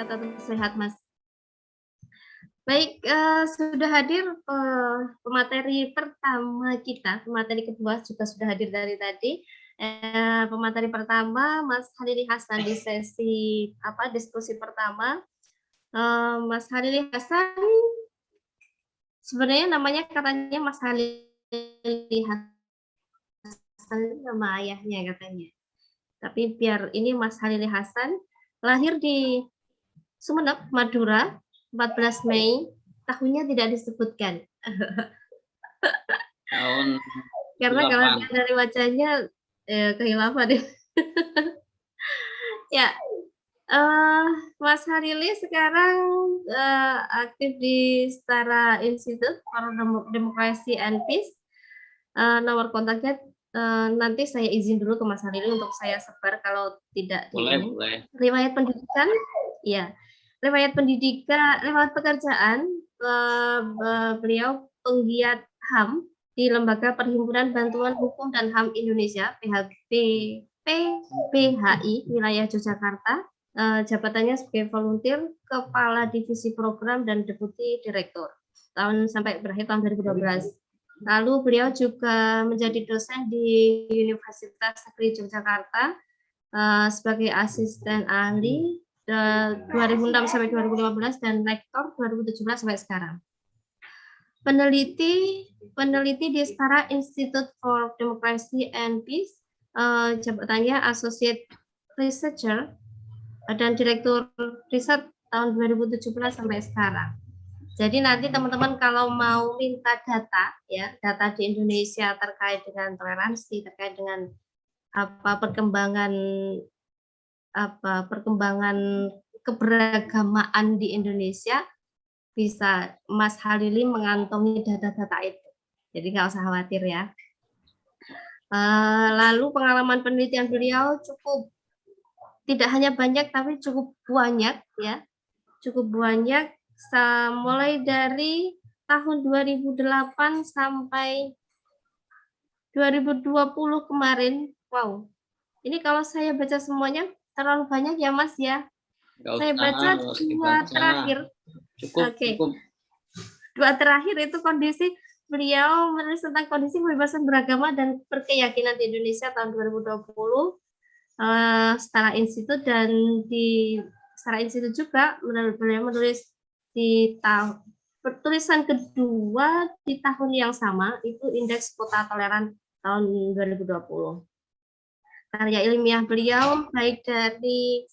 tetap sehat, Mas. Baik, sudah hadir, pemateri pertama kita, pemateri kedua juga sudah hadir dari tadi. Pemateri pertama Mas Halili Hasan di sesi diskusi pertama. Mas Halili Hasan sebenarnya namanya katanya Mas Halili Hasan nama ayahnya katanya. Tapi biar ini Mas Halili Hasan lahir di Sumeneb, Madura, 14 Mei, tahunnya tidak disebutkan. Tahun Karena kalau dari wajahnya kehilafan ya. Ya, Mas Halili sekarang aktif di Setara Institute for Democracy and Peace. Nomor kontaknya nanti saya izin dulu ke Mas Halili untuk saya sebar kalau tidak boleh. Riwayat pendidikan, ya. Riwayat pendidikan, riwayat pekerjaan, beliau penggiat HAM di Lembaga Perhimpunan Bantuan Hukum dan HAM Indonesia PBHI wilayah Yogyakarta. Jabatannya sebagai volunteer, Kepala Divisi Program dan Deputi Direktur sampai berakhir tahun 2012. Lalu beliau juga menjadi dosen di Universitas Negeri Yogyakarta sebagai asisten ahli 2006 sampai 2015 dan lektor 2017 sampai sekarang. Peneliti di Setara Institute for Democracy and Peace, jabatannya Associate Researcher dan Direktur Riset tahun 2017 sampai sekarang. Jadi nanti teman-teman kalau mau minta data di Indonesia terkait dengan toleransi, terkait dengan perkembangan keberagamaan di Indonesia, bisa Mas Halili mengantongi data-data itu. Jadi nggak usah khawatir ya. Lalu pengalaman penelitian beliau cukup tidak hanya banyak tapi cukup banyak ya. Cukup banyak mulai dari tahun 2008 sampai 2020 kemarin. Wow. Ini kalau saya baca semuanya terlalu banyak ya Mas ya. Saya baca dua terakhir. Cukup. Dua terakhir itu kondisi beliau menulis tentang kondisi kebebasan beragama dan berkeyakinan di Indonesia tahun 2020. Setara Institut dan di Setara Institut juga beliau menulis di tulisan kedua di tahun yang sama itu Indeks Kota Toleran tahun 2020. Karya ilmiah beliau baik dari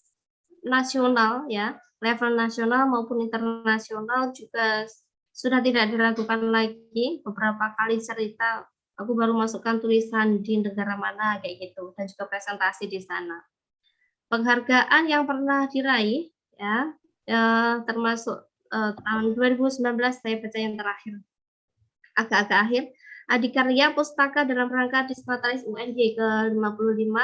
nasional ya, level nasional maupun internasional juga sudah tidak dilakukan lagi. Beberapa kali cerita aku baru masukkan tulisan di negara mana kayak gitu dan juga presentasi di sana. Penghargaan yang pernah diraih ya, termasuk tahun 2019 saya baca yang terakhir agak-agak akhir, Adikarya Pustaka dalam rangka Disputaris UNY ke-55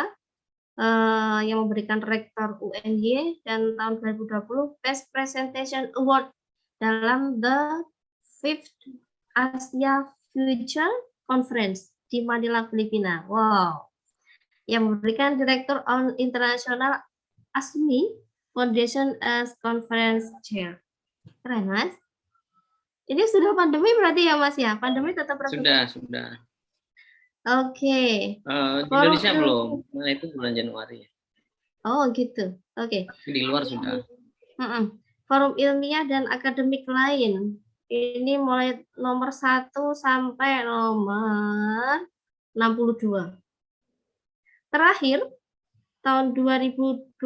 yang memberikan rektor UNY dan tahun 2020 Best Presentation Award dalam The Fifth Asia Future Conference di Manila, Filipina. Wow. Yang memberikan Direktur on International ASMI Foundation as Conference Chair. Keren, Mas. Ini sudah pandemi berarti ya, Mas ya? Pandemi tetap Sudah. Oke. Di Indonesia belum. Nah, itu bulan Januari. Oh, gitu. Oke. Di luar sudah. Forum ilmiah dan akademik lain. Ini mulai nomor 1 sampai nomor 62. Terakhir, tahun 2021,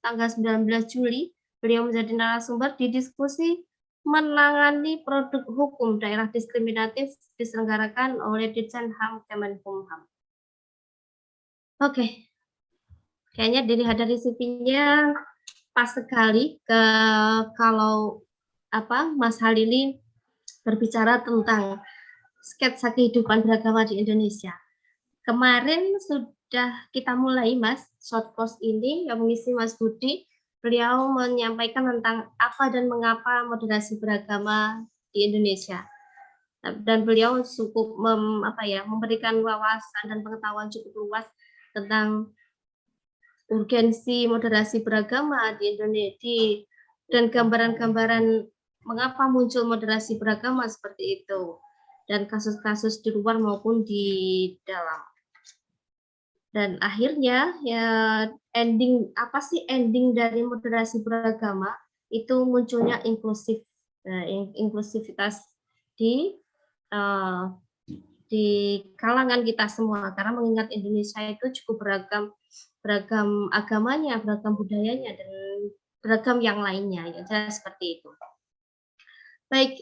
tanggal 19 Juli, beliau menjadi narasumber di diskusi menangani produk hukum daerah diskriminatif diselenggarakan oleh Ditjen HAM Kemenkumham. Oke. Kayaknya dilihat dari CV-nya pas sekali kalau Mas Halili berbicara tentang sketsa kehidupan beragama di Indonesia. Kemarin sudah kita mulai Mas short course ini yang mengisi Mas Budi. Beliau menyampaikan tentang apa dan mengapa moderasi beragama di Indonesia. Dan beliau cukup memberikan wawasan dan pengetahuan cukup luas tentang urgensi moderasi beragama di Indonesia dan gambaran-gambaran mengapa muncul moderasi beragama seperti itu dan kasus-kasus di luar maupun di dalam. Dan akhirnya ya apa sih ending dari moderasi beragama itu munculnya inklusivitas di di kalangan kita semua, karena mengingat Indonesia itu cukup beragam agamanya, beragam budayanya, dan beragam yang lainnya, ya seperti itu. Baik,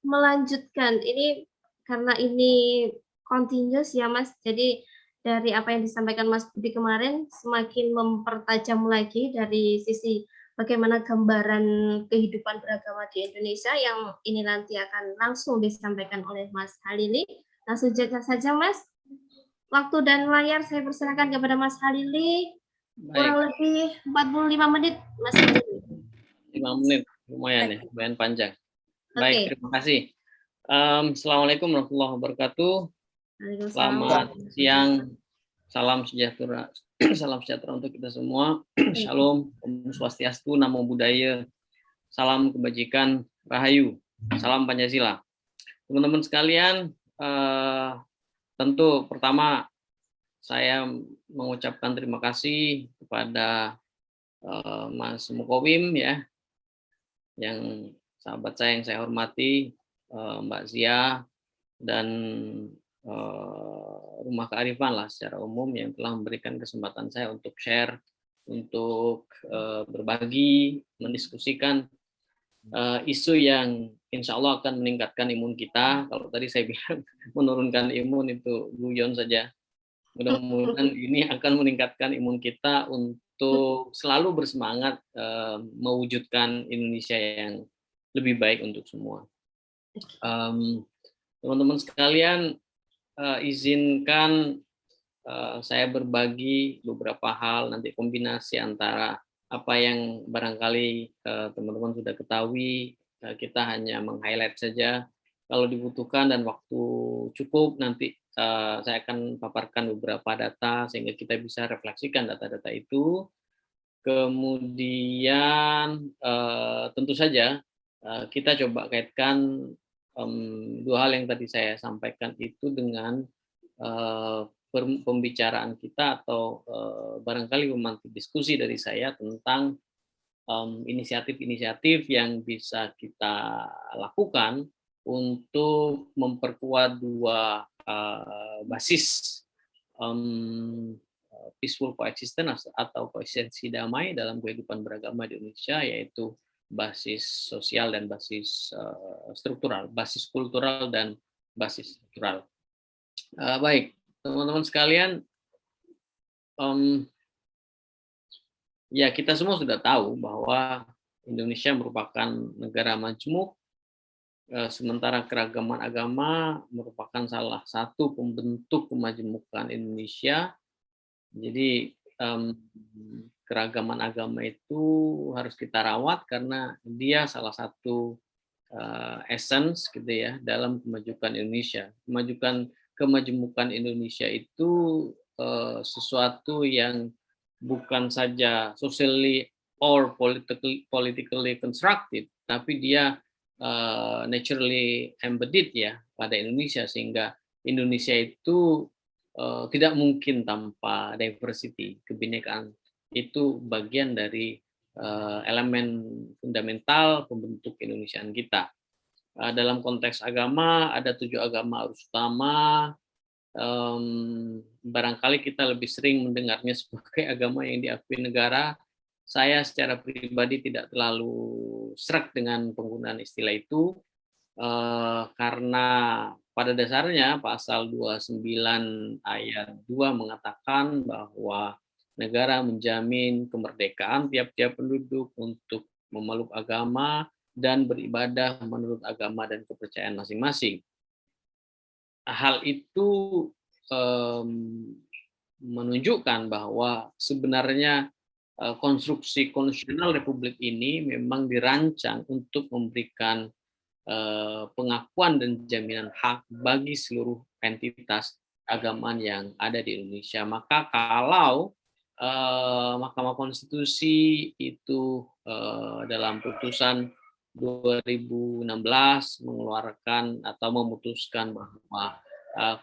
melanjutkan ini karena ini continuous ya Mas, jadi dari apa yang disampaikan Mas Budi kemarin semakin mempertajam lagi dari sisi bagaimana gambaran kehidupan beragama di Indonesia yang ini nanti akan langsung disampaikan oleh Mas Halili. Langsung saja Mas, waktu dan layar saya persilakan kepada Mas Halili. Kurang lebih 45 menit Mas Halili. 5 menit, lumayan ya, lumayan panjang. Baik, terima kasih. Assalamualaikum warahmatullahi wabarakatuh. Selamat siang, salam sejahtera, salam sejahtera untuk kita semua. Shalom, Om Swastiastu, Namo Buddhaya, salam kebajikan, Rahayu, salam Pancasila. Teman-teman sekalian, tentu pertama saya mengucapkan terima kasih kepada Mas Mukowim ya, yang sahabat saya yang saya hormati, Mbak Zia, dan Rumah Kearifan lah secara umum yang telah memberikan kesempatan saya untuk share, untuk berbagi, mendiskusikan isu yang insya Allah akan meningkatkan imun kita. Kalau tadi saya bilang menurunkan imun itu guyon saja. Mudah-mudahan ini akan meningkatkan imun kita untuk selalu bersemangat mewujudkan Indonesia yang lebih baik untuk semua. Teman-teman sekalian, izinkan saya berbagi beberapa hal, nanti kombinasi antara apa yang barangkali teman-teman sudah ketahui, kita hanya meng-highlight saja. Kalau dibutuhkan dan waktu cukup, nanti saya akan paparkan beberapa data sehingga kita bisa refleksikan data-data itu. Kemudian tentu saja kita coba kaitkan dua hal yang tadi saya sampaikan itu dengan pembicaraan kita atau barangkali memantik diskusi dari saya tentang inisiatif-inisiatif yang bisa kita lakukan untuk memperkuat dua basis peaceful coexistence atau koeksistensi damai dalam kehidupan beragama di Indonesia, yaitu basis sosial dan basis struktural, basis kultural dan basis struktural. Baik, teman-teman sekalian, ya kita semua sudah tahu bahwa Indonesia merupakan negara majmuk, sementara keragaman agama merupakan salah satu pembentuk kemajmukan Indonesia. Jadi keragaman agama itu harus kita rawat karena dia salah satu essence gitu ya dalam kemajukan Indonesia. Kemajemukan Indonesia itu sesuatu yang bukan saja socially or politically constructed, tapi dia naturally embedded ya pada Indonesia, sehingga Indonesia itu tidak mungkin tanpa diversity, kebinekaan itu bagian dari elemen fundamental pembentuk Indonesiaan kita. Dalam konteks agama ada 7 agama arus utama. Barangkali kita lebih sering mendengarnya sebagai agama yang diakui negara. Saya secara pribadi tidak terlalu sreg dengan penggunaan istilah itu karena pada dasarnya pasal 29 ayat 2 mengatakan bahwa negara menjamin kemerdekaan tiap-tiap penduduk untuk memeluk agama dan beribadah menurut agama dan kepercayaan masing-masing. Hal itu menunjukkan bahwa sebenarnya konstruksi konstitusional Republik ini memang dirancang untuk memberikan pengakuan dan jaminan hak bagi seluruh entitas keagamaan yang ada di Indonesia. Maka kalau Mahkamah Konstitusi itu dalam putusan 2016 mengeluarkan atau memutuskan bahwa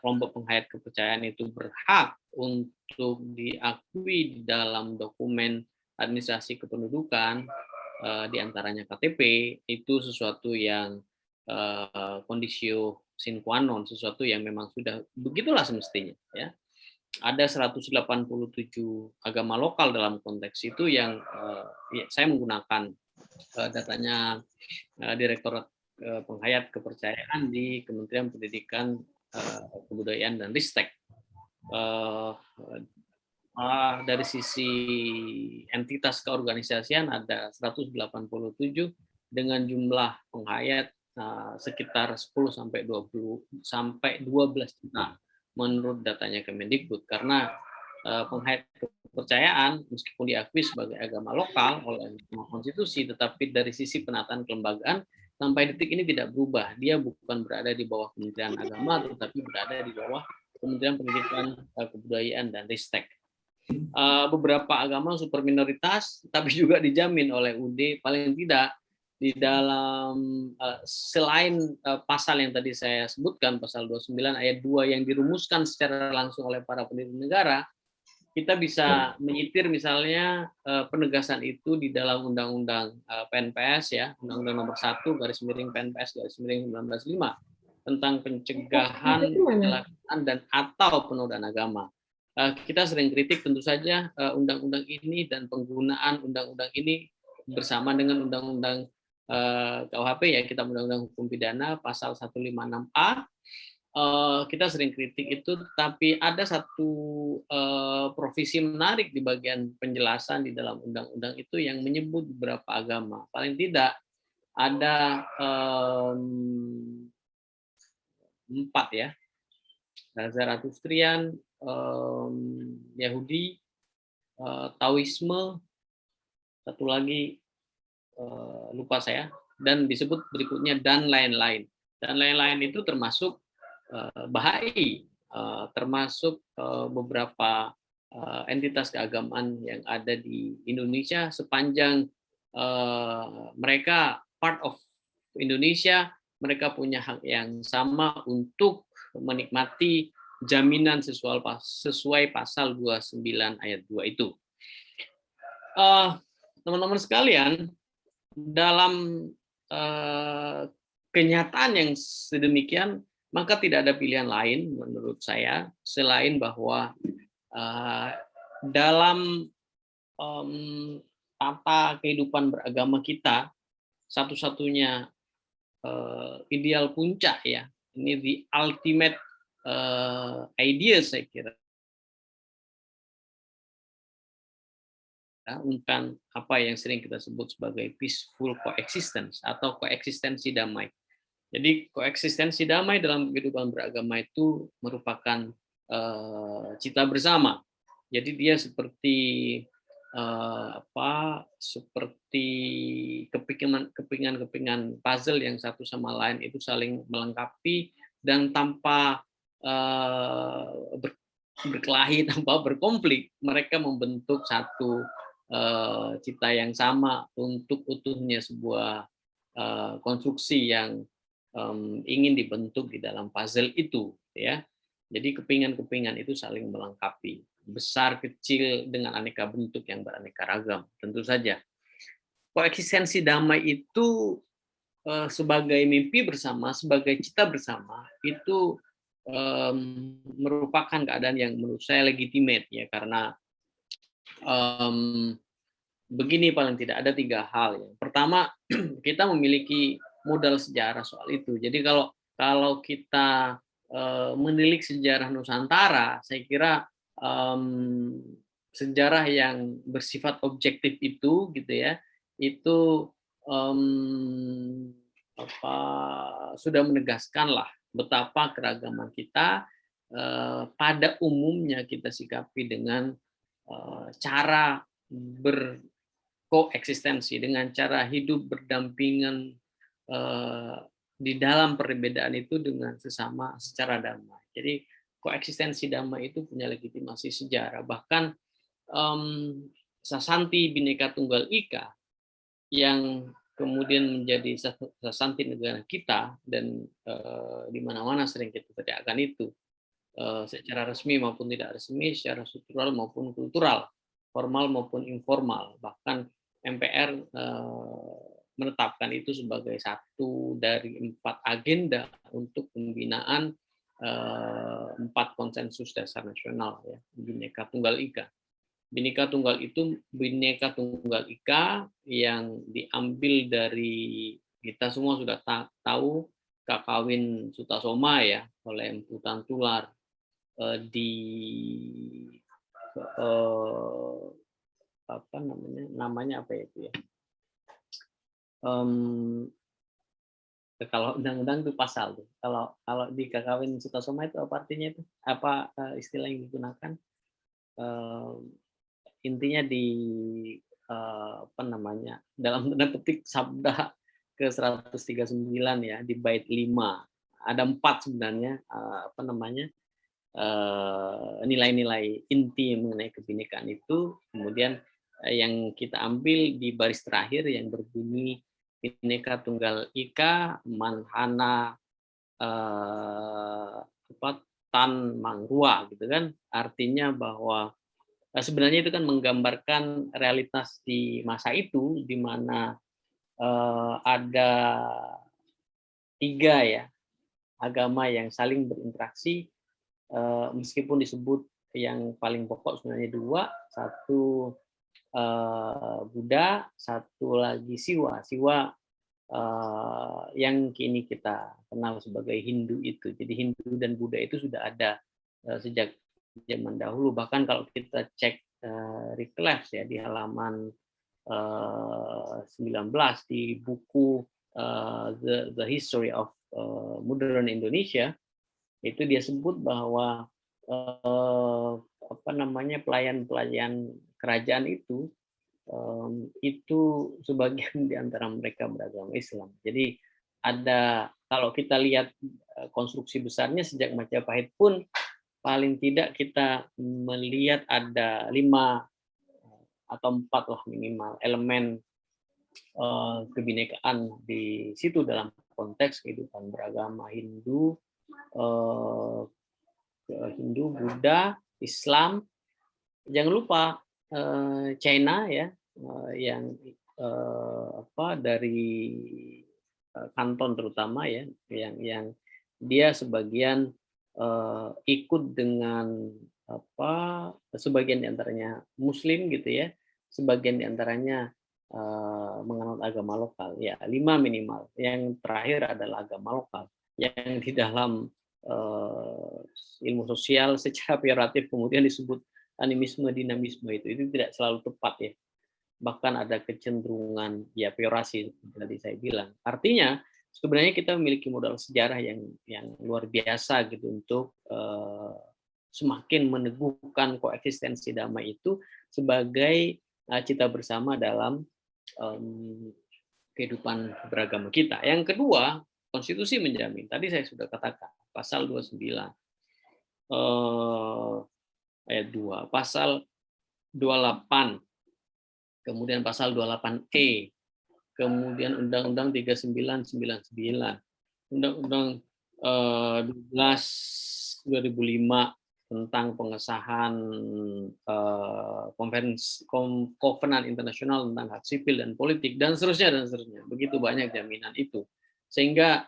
kelompok penghayat kepercayaan itu berhak untuk diakui di dalam dokumen administrasi kependudukan, diantaranya KTP, itu sesuatu yang kondisio sine qua non, sesuatu yang memang sudah begitulah semestinya, ya. Ada 187 agama lokal dalam konteks itu yang ya, saya menggunakan datanya Direktorat Penghayat Kepercayaan di Kementerian Pendidikan, Kebudayaan dan Ristek. Dari sisi entitas keorganisasian ada 187 dengan jumlah penghayat sekitar 10 sampai 20 sampai 12 juta menurut datanya Kemendikbud, karena penghayat kepercayaan meskipun diakui sebagai agama lokal oleh Mahkamah Konstitusi, tetapi dari sisi penataan kelembagaan sampai detik ini tidak berubah. Dia bukan berada di bawah Kementerian Agama, tetapi berada di bawah Kementerian Pendidikan, Kebudayaan dan Ristek. Beberapa agama super minoritas, tapi juga dijamin oleh UD paling tidak di dalam selain pasal yang tadi saya sebutkan, pasal 29 ayat 2 yang dirumuskan secara langsung oleh para pendiri negara, kita bisa menyitir misalnya penegasan itu di dalam Undang-Undang PNPS, ya, Undang-Undang nomor 1 garis miring PNPS garis miring 1905 tentang pencegahan, penyalahgunaan dan atau penodaan agama. Kita sering kritik tentu saja undang-undang ini dan penggunaan undang-undang ini bersama dengan undang-undang KUHP, ya, Kitab Undang-Undang Hukum Pidana pasal 156A. Kita sering kritik itu, tapi ada satu provisi menarik di bagian penjelasan di dalam undang-undang itu yang menyebut beberapa agama. Paling tidak ada 4, ya, Zarathustrian, Yahudi, Taoisme, satu lagi lupa saya, dan disebut berikutnya dan lain-lain. Dan lain-lain itu termasuk Bahai, termasuk beberapa entitas keagamaan yang ada di Indonesia sepanjang mereka part of Indonesia, mereka punya hak yang sama untuk menikmati jaminan sesuai pasal 29 ayat 2 itu. Teman-teman sekalian, dalam kenyataan yang sedemikian, maka tidak ada pilihan lain menurut saya selain bahwa dalam tata kehidupan beragama kita, satu-satunya ideal puncak, ya, ini the ultimate idea, saya kira, tentang apa yang sering kita sebut sebagai peaceful coexistence atau koeksistensi damai. Jadi koeksistensi damai dalam kehidupan beragama itu merupakan cita bersama. Jadi dia seperti seperti kepingan puzzle yang satu sama lain itu saling melengkapi dan tanpa berkelahi, tanpa berkonflik, mereka membentuk satu cita yang sama untuk utuhnya sebuah konstruksi yang ingin dibentuk di dalam puzzle itu, ya. Jadi kepingan-kepingan itu saling melengkapi, besar kecil dengan aneka bentuk yang beraneka ragam. Tentu saja koeksistensi damai itu sebagai mimpi bersama, sebagai cita bersama, itu merupakan keadaan yang menurut saya legitimate, ya, karena begini, paling tidak ada 3 hal. Yang pertama, kita memiliki modal sejarah soal itu. Jadi kalau kita menilik sejarah Nusantara, saya kira sejarah yang bersifat objektif itu, gitu ya, itu sudah menegaskanlah betapa keragaman kita pada umumnya kita sikapi dengan cara berkoeksistensi, dengan cara hidup berdampingan di dalam perbedaan itu dengan sesama secara damai. Jadi koeksistensi damai itu punya legitimasi sejarah. Bahkan Sasanti Bhinneka Tunggal Ika yang kemudian menjadi sasanti negara kita dan di mana-mana sering kita teriakkan itu secara resmi maupun tidak resmi, secara struktural maupun kultural, formal maupun informal. Bahkan MPR menetapkan itu sebagai satu dari 4 agenda untuk pembinaan 4 konsensus dasar nasional, ya, Bhinneka Tunggal Ika. Bhinneka Tunggal Ika yang diambil dari, kita semua sudah tahu, Kakawin Sutasoma ya, oleh Empu Tantular di apa namanya apa itu ya, kalau undang-undang itu pasal tuh. Kalau di Kakawin Sutasoma itu apa artinya itu? Apa istilah yang digunakan? Intinya di apa namanya, dalam tanda petik sabda ke-139 ya, di bait 5 ada 4 sebenarnya apa namanya, nilai-nilai inti mengenai kebinekaan itu. Kemudian yang kita ambil di baris terakhir yang berbunyi Bhinneka Tunggal Ika Manhana apa, Tan Mangrua gitu kan, artinya bahwa sebenarnya itu kan menggambarkan realitas di masa itu, di mana ada 3 ya agama yang saling berinteraksi, meskipun disebut yang paling pokok sebenarnya 2, satu Buddha, satu lagi Siwa. Siwa yang kini kita kenal sebagai Hindu itu. Jadi Hindu dan Buddha itu sudah ada sejak zaman dahulu. Bahkan kalau kita cek Reclef ya di halaman 19 di buku The History of Modern Indonesia, itu dia sebut bahwa apa namanya, pelayan-pelayan kerajaan itu sebagian di antara mereka beragama Islam. Jadi ada, kalau kita lihat konstruksi besarnya sejak Majapahit pun paling tidak kita melihat ada 5 atau 4 lah minimal elemen kebinekaan di situ dalam konteks kehidupan beragama Hindu, Buddha, Islam. Jangan lupa China ya, yang apa, dari Kanton terutama ya, yang dia sebagian ikut dengan apa, sebagian diantaranya Muslim gitu ya, sebagian diantaranya menganut agama lokal ya, 5 minimal. Yang terakhir adalah agama lokal yang di dalam ilmu sosial secara peyoratif kemudian disebut animisme dinamisme. Itu tidak selalu tepat ya, bahkan ada kecenderungan ya peyorasi seperti tadi saya bilang. Artinya sebenarnya kita memiliki modal sejarah yang luar biasa gitu untuk semakin meneguhkan koeksistensi damai itu sebagai cita bersama dalam kehidupan beragama kita. Yang kedua, konstitusi menjamin. Tadi saya sudah katakan pasal 29 ayat 2, pasal 28, kemudian pasal 28E, kemudian Undang-Undang 3999, Undang-Undang 12 2005 tentang pengesahan Kovenan Internasional tentang hak sipil dan politik, dan seterusnya dan seterusnya. Begitu banyak jaminan itu, sehingga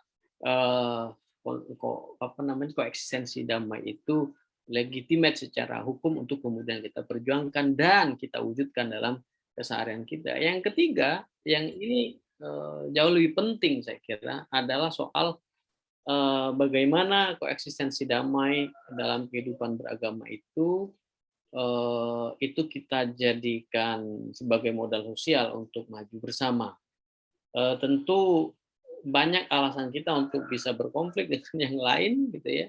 apa namanya, koeksistensi damai itu legitimate secara hukum untuk kemudian kita perjuangkan dan kita wujudkan dalam keseharian kita. Yang ketiga, yang ini jauh lebih penting saya kira, adalah soal bagaimana koeksistensi damai dalam kehidupan beragama itu kita jadikan sebagai modal sosial untuk maju bersama. Tentu banyak alasan kita untuk bisa berkonflik dengan yang lain gitu ya,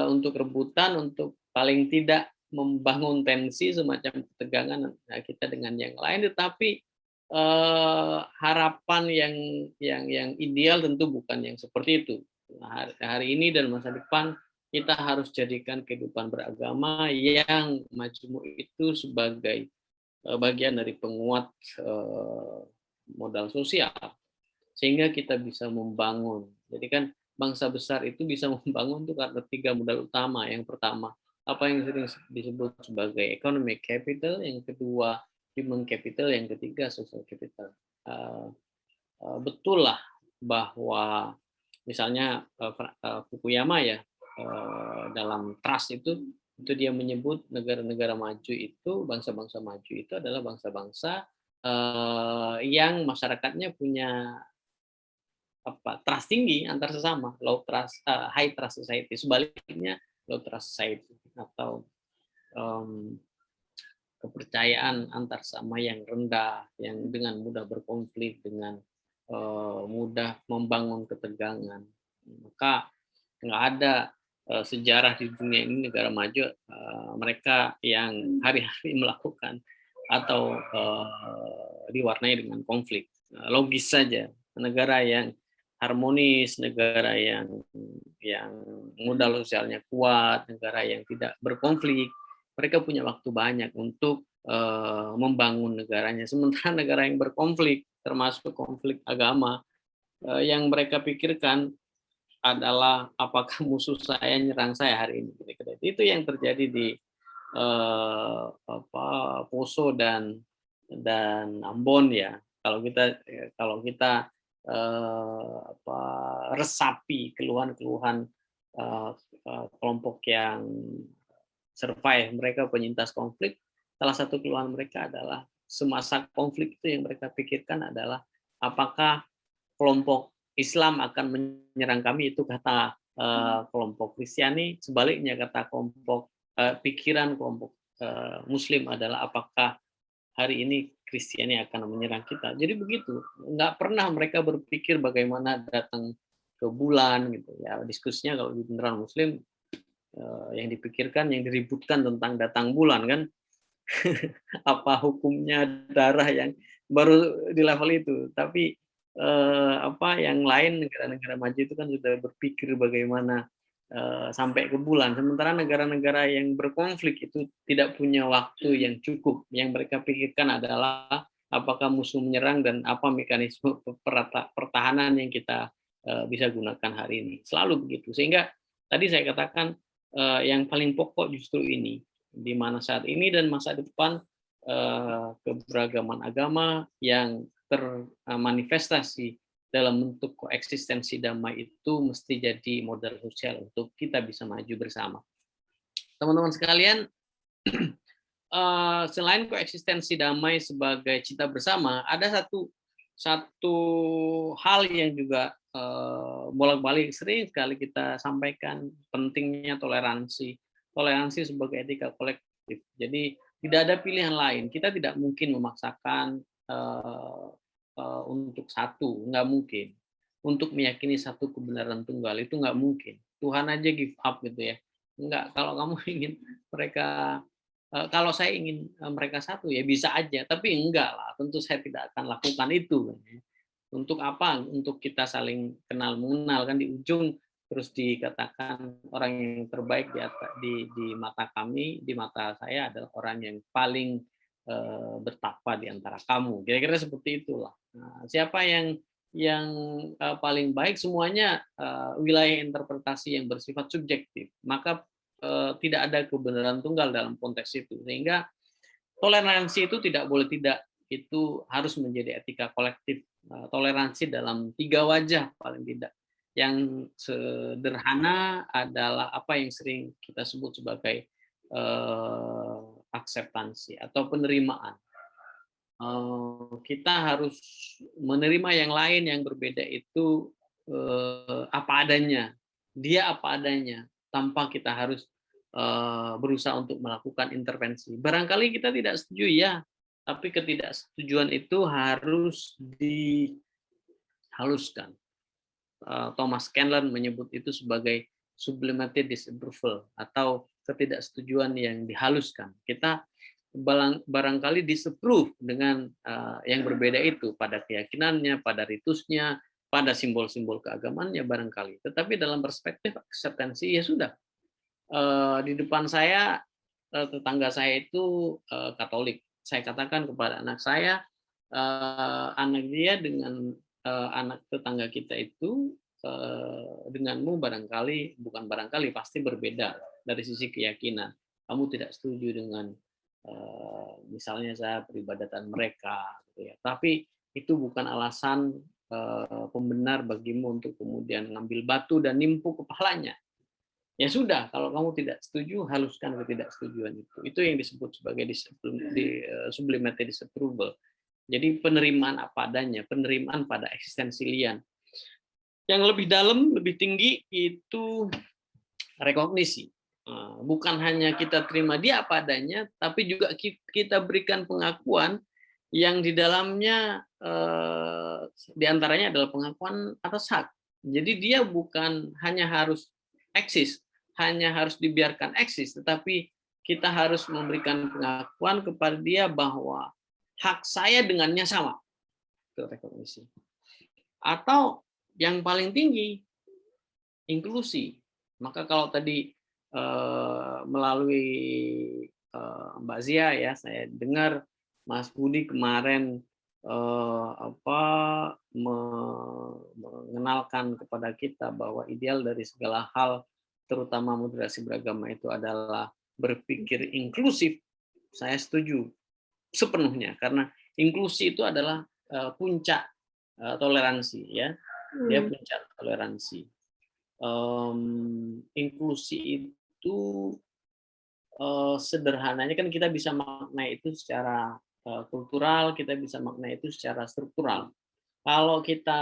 untuk rebutan, untuk paling tidak membangun tensi semacam ketegangan kita dengan yang lain, tetapi harapan yang ideal tentu bukan yang seperti itu. Hari ini dan masa depan kita harus jadikan kehidupan beragama yang majmuk itu sebagai bagian dari penguat modal sosial, sehingga kita bisa membangun. Jadi kan bangsa besar itu bisa membangun itu karena 3 modal utama. Yang pertama, apa yang sering disebut sebagai economic capital, yang kedua human capital, yang ketiga social capital. Betul lah bahwa misalnya Fukuyama ya, dalam trust itu dia menyebut negara-negara maju itu, bangsa-bangsa maju itu adalah bangsa-bangsa yang masyarakatnya punya trust tinggi antar sesama, low trust, high trust society. Sebaliknya low trust society atau kepercayaan antar sesama yang rendah, yang dengan mudah berkonflik, dengan mudah membangun ketegangan. Maka nggak ada sejarah di dunia ini negara maju mereka yang hari-hari melakukan atau diwarnai dengan konflik. Logis saja, negara yang harmonis, negara yang modal sosialnya kuat, negara yang tidak berkonflik, mereka punya waktu banyak untuk membangun negaranya. Sementara negara yang berkonflik, termasuk konflik agama, yang mereka pikirkan adalah apakah musuh saya nyerang saya hari ini. Itu yang terjadi di Poso dan Ambon ya. Kalau kita resapi keluhan-keluhan kelompok yang survive, mereka penyintas konflik, salah satu keluhan mereka adalah semasa konflik itu yang mereka pikirkan adalah apakah kelompok Islam akan menyerang kami, itu kata kelompok Kristiani. Sebaliknya kata kelompok pikiran kelompok Muslim adalah apakah hari ini Kristiani akan menyerang kita. Jadi begitu, nggak pernah mereka berpikir bagaimana datang ke bulan gitu ya. Diskusinya kalau di beneran Muslim yang dipikirkan, yang diributkan tentang datang bulan kan. Apa hukumnya darah yang baru di level itu. Tapi yang lain negara-negara maju itu kan sudah berpikir bagaimana sampai ke bulan. Sementara negara-negara yang berkonflik itu tidak punya waktu yang cukup. Yang mereka pikirkan adalah apakah musuh menyerang dan apa mekanisme pertahanan yang kita bisa gunakan hari ini. Selalu begitu. Sehingga tadi saya katakan yang paling pokok justru ini, di mana saat ini dan masa depan keberagaman agama yang termanifestasi dalam bentuk koeksistensi damai itu mesti jadi modal sosial untuk kita bisa maju bersama. Teman-teman sekalian, selain koeksistensi damai sebagai cita bersama, ada satu hal yang juga bolak-balik sering sekali kita sampaikan, pentingnya toleransi. Toleransi sebagai etika kolektif. Jadi tidak ada pilihan lain. Kita tidak mungkin memaksakan untuk satu, nggak mungkin. Untuk meyakini satu kebenaran tunggal itu nggak mungkin. Tuhan aja give up gitu ya. Enggak, kalau kamu ingin mereka, kalau saya ingin mereka satu ya bisa aja, tapi enggak lah. Tentu saya tidak akan lakukan itu. Untuk apa? Untuk kita saling kenal mengenal kan, di ujung terus dikatakan orang yang terbaik di mata kami, di mata saya adalah orang yang paling bertakwa di antara kamu. Kira-kira seperti itulah. Nah, siapa yang paling baik, semuanya wilayah interpretasi yang bersifat subjektif. Maka tidak ada kebenaran tunggal dalam konteks itu. Sehingga toleransi itu tidak boleh tidak, itu harus menjadi etika kolektif. Toleransi dalam 3 wajah paling tidak. Yang sederhana adalah apa yang sering kita sebut sebagai akseptansi atau penerimaan. Kita harus menerima yang lain yang berbeda itu apa adanya. Dia apa adanya, tanpa kita harus berusaha untuk melakukan intervensi. Barangkali kita tidak setuju ya, tapi ketidaksetujuan itu harus dihaluskan. Thomas Scanlon menyebut itu sebagai sublimated disapproval atau ketidaksetujuan yang dihaluskan. Kita barangkali disapprove dengan yang berbeda itu pada keyakinannya, pada ritusnya, pada simbol-simbol keagamannya barangkali. Tetapi dalam perspektif akseptansi ya sudah, Di depan saya tetangga saya itu Katolik. Saya katakan kepada anak saya, anak dia dengan anak tetangga kita itu denganmu barangkali, bukan barangkali, pasti berbeda dari sisi keyakinan. Kamu tidak setuju dengan misalnya saya peribadatan mereka, gitu ya. Tapi itu bukan alasan pembenar bagimu untuk kemudian ngambil batu dan nimpu kepalanya. Ya sudah, kalau kamu tidak setuju, haluskan ketidaksetujuan itu. Itu yang disebut sebagai sublimated disapproval. Jadi penerimaan apa adanya, penerimaan pada eksistensilian. Yang lebih dalam, lebih tinggi itu rekognisi. Bukan hanya kita terima dia apa adanya, tapi juga kita berikan pengakuan yang di dalamnya diantaranya adalah pengakuan atas hak. Jadi dia bukan hanya harus eksis, hanya harus dibiarkan eksis, tetapi kita harus memberikan pengakuan kepada dia bahwa hak saya dengannya sama. Itu rekognisi. Atau yang paling tinggi, inklusi. Maka kalau tadi melalui Mbak Zia ya, saya dengar Mas Budi kemarin mengenalkan kepada kita bahwa ideal dari segala hal, terutama moderasi beragama itu adalah berpikir inklusif. Saya setuju sepenuhnya karena inklusi itu adalah puncak toleransi ya, dia puncak toleransi. Inklusi itu sederhananya kan kita bisa maknai itu secara kultural, kita bisa maknai itu secara struktural. Kalau kita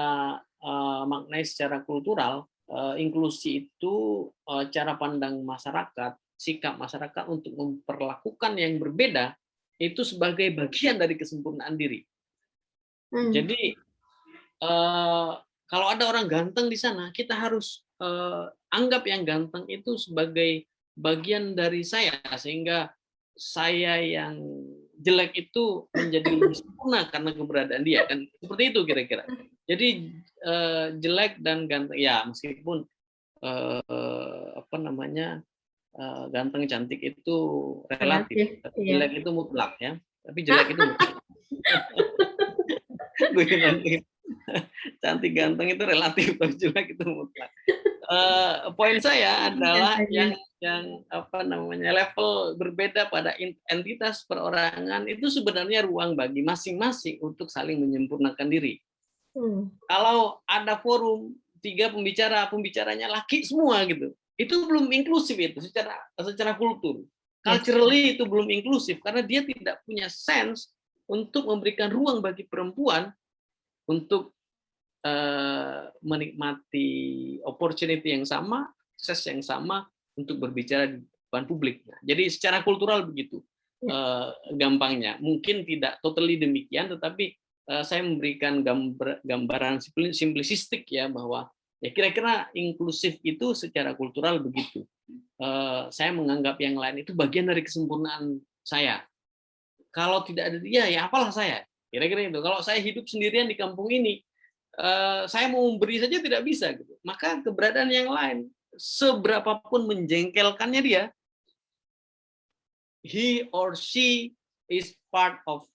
maknai secara kultural, inklusi itu cara pandang masyarakat, sikap masyarakat untuk memperlakukan yang berbeda itu sebagai bagian dari kesempurnaan diri. Jadi kalau ada orang ganteng di sana, kita harus anggap yang ganteng itu sebagai bagian dari saya, sehingga saya yang jelek itu menjadi lebih sempurna karena keberadaan dia. Kan seperti itu kira-kira. Jadi jelek dan ganteng, ya meskipun ganteng cantik itu relatif, tapi jelek itu mutlak ya. Tapi jelek itu mutlak. Cantik ganteng itu relatif, jelek itu mutlak. Poin saya adalah yang level berbeda pada entitas perorangan itu sebenarnya ruang bagi masing-masing untuk saling menyempurnakan diri. Kalau ada forum 3 pembicaranya laki semua gitu, itu belum inklusif itu secara kultur. Culturally itu belum inklusif karena dia tidak punya sense untuk memberikan ruang bagi perempuan untuk menikmati opportunity yang sama, akses yang sama untuk berbicara di depan publik. Jadi secara kultural begitu gampangnya. Mungkin tidak totally demikian, tetapi saya memberikan gambaran simplistik ya bahwa ya kira-kira inklusif itu secara kultural begitu. Saya menganggap yang lain itu bagian dari kesempurnaan saya. Kalau tidak ada dia, ya apalah saya. Kira-kira itu. Kalau saya hidup sendirian di kampung ini, saya mau memberi saja tidak bisa gitu. Maka keberadaan yang lain seberapapun menjengkelkannya dia, he or she is part of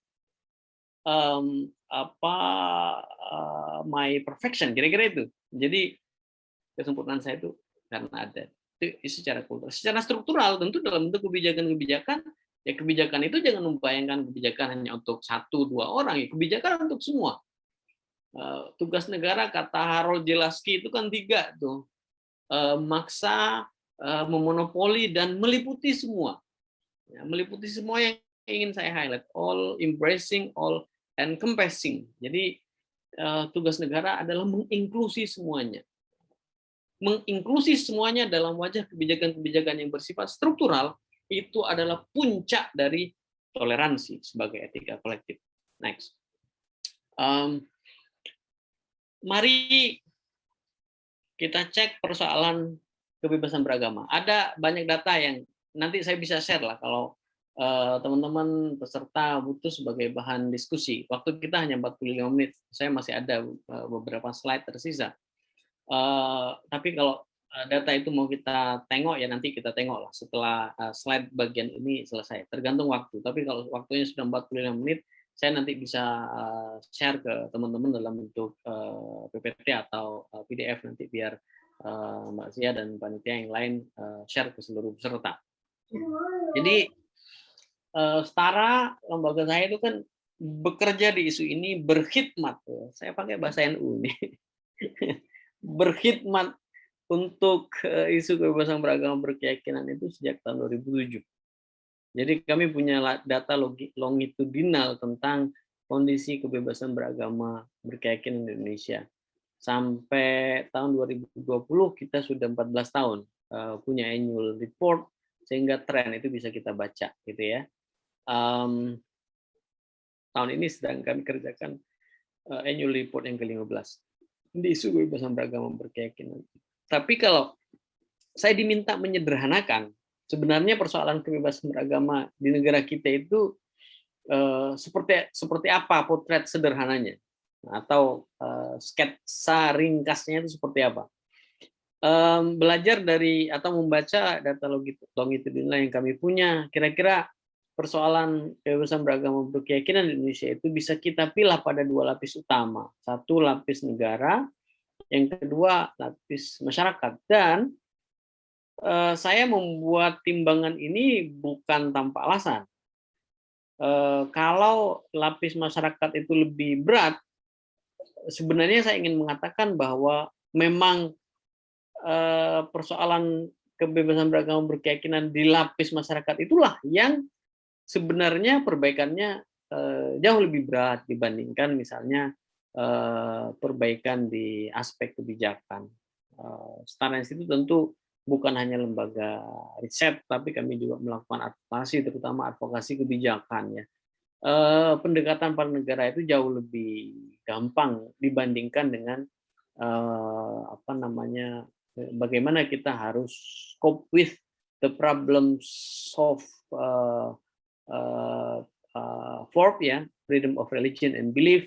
my perfection, kira-kira itu. Jadi kesempurnaan saya itu karena ada. Itu secara kultural. Secara struktural tentu dalam bentuk kebijakan-kebijakan, ya kebijakan itu jangan membayangkan kebijakan hanya untuk 1-2 orang, ya kebijakan untuk semua. Tugas negara kata Harold Jelaski itu kan 3 tuh, maksa, memonopoli dan meliputi semua. Ya, meliputi semua yang ingin saya highlight, all embracing, all encompassing. Jadi tugas negara adalah menginklusi semuanya. Menginklusi semuanya dalam wajah kebijakan-kebijakan yang bersifat struktural itu adalah puncak dari toleransi sebagai etika kolektif. Next. Mari kita cek persoalan kebebasan beragama. Ada banyak data yang nanti saya bisa share lah kalau teman-teman peserta butuh sebagai bahan diskusi. Waktu kita hanya 45 menit, saya masih ada beberapa slide tersisa. Tapi kalau data itu mau kita tengok ya nanti kita tengok lah setelah slide bagian ini selesai. Tergantung waktu. Tapi kalau waktunya sudah 45 menit, saya nanti bisa share ke teman-teman dalam bentuk PPT atau PDF nanti biar Mbak Sia dan panitia yang lain share ke seluruh peserta. Jadi Setara lembaga saya itu kan bekerja di isu ini berkhidmat. Saya pakai bahasa NU nih. Berkhidmat untuk isu kebebasan beragama berkeyakinan itu sejak tahun 2007. Jadi kami punya data longitudinal tentang kondisi kebebasan beragama berkeyakinan di Indonesia. Sampai tahun 2020 kita sudah 14 tahun punya annual report, sehingga tren itu bisa kita baca gitu ya. Tahun ini sedang kami kerjakan annual report yang ke-15 di isu kebebasan beragama berkeyakinan. Tapi kalau saya diminta menyederhanakan, sebenarnya persoalan kebebasan beragama di negara kita itu seperti apa potret sederhananya, atau sketsa ringkasnya itu seperti apa. Belajar dari atau membaca data longitudinal yang kami punya, kira-kira persoalan kebebasan beragama berkeyakinan di Indonesia itu bisa kita pilih pada dua lapis utama. Satu lapis negara, yang kedua lapis masyarakat. Dan saya membuat timbangan ini bukan tanpa alasan. Kalau lapis masyarakat itu lebih berat, sebenarnya saya ingin mengatakan bahwa memang persoalan kebebasan beragama berkeyakinan di lapis masyarakat itulah yang sebenarnya perbaikannya jauh lebih berat dibandingkan misalnya perbaikan di aspek kebijakan. Setara Institute tentu bukan hanya lembaga riset, tapi kami juga melakukan advokasi, terutama advokasi kebijakan ya. Pendekatan pada negara itu jauh lebih gampang dibandingkan dengan bagaimana kita harus cope with the problems of freedom of religion and belief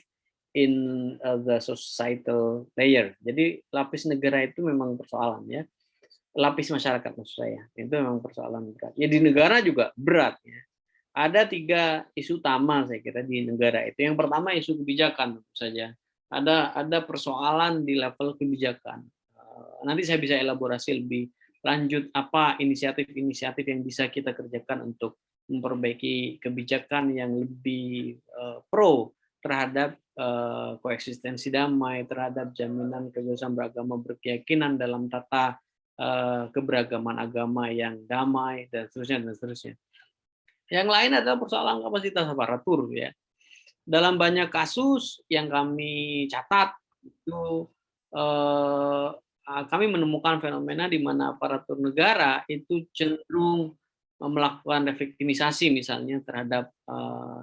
in the societal layer. Jadi lapis negara itu memang persoalan ya. Lapis masyarakat maksud saya itu memang persoalan berat. Ya di negara juga berat ya. Ada 3 isu utama saya kira di negara itu. Yang pertama isu kebijakan tentu saja. Ada persoalan di level kebijakan. Nanti saya bisa elaborasi lebih lanjut apa inisiatif-inisiatif yang bisa kita kerjakan untuk memperbaiki kebijakan yang lebih pro terhadap koeksistensi damai, terhadap jaminan kebebasan beragama berkeyakinan dalam tata keberagaman agama yang damai dan seterusnya. Yang lain adalah persoalan kapasitas aparatur ya. Dalam banyak kasus yang kami catat itu kami menemukan fenomena di mana aparatur negara itu cenderung melakukan reviktimisasi misalnya terhadap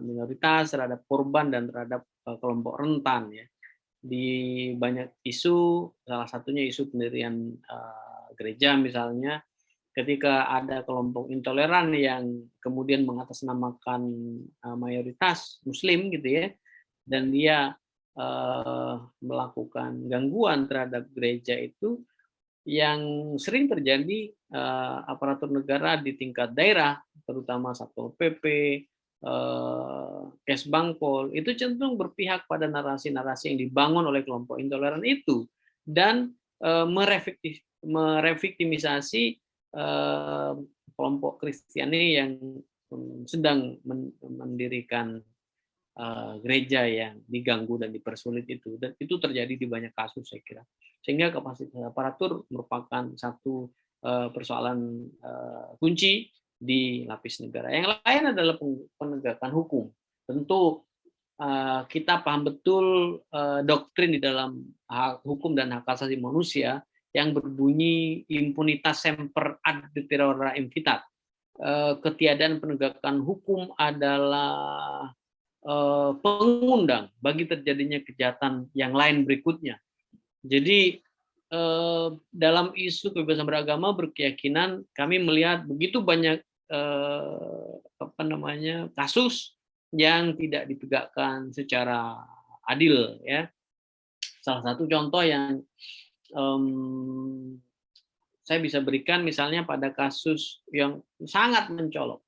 minoritas, terhadap korban dan terhadap kelompok rentan ya. Di banyak isu, salah satunya isu pendirian gereja misalnya, ketika ada kelompok intoleran yang kemudian mengatasnamakan mayoritas Muslim gitu ya, dan dia melakukan gangguan terhadap gereja itu, yang sering terjadi aparatur negara di tingkat daerah, terutama Satpol PP, Kesbangpol, itu cenderung berpihak pada narasi-narasi yang dibangun oleh kelompok intoleran itu dan mereviktimisasi kelompok Kristiani yang sedang mendirikan gereja yang diganggu dan dipersulit itu, dan itu terjadi di banyak kasus saya kira. Sehingga kapasitas aparatur merupakan satu persoalan kunci di lapis negara. Yang lain adalah penegakan hukum. Tentu kita paham betul doktrin di dalam hukum dan hak asasi manusia yang berbunyi impunitas semper ad deteriora invitat. Ketiadaan penegakan hukum adalah pengundang bagi terjadinya kejahatan yang lain berikutnya. Jadi dalam isu kebebasan beragama berkeyakinan kami melihat begitu banyak kasus yang tidak ditegakkan secara adil ya. Salah satu contoh yang Saya bisa berikan misalnya pada kasus yang sangat mencolok,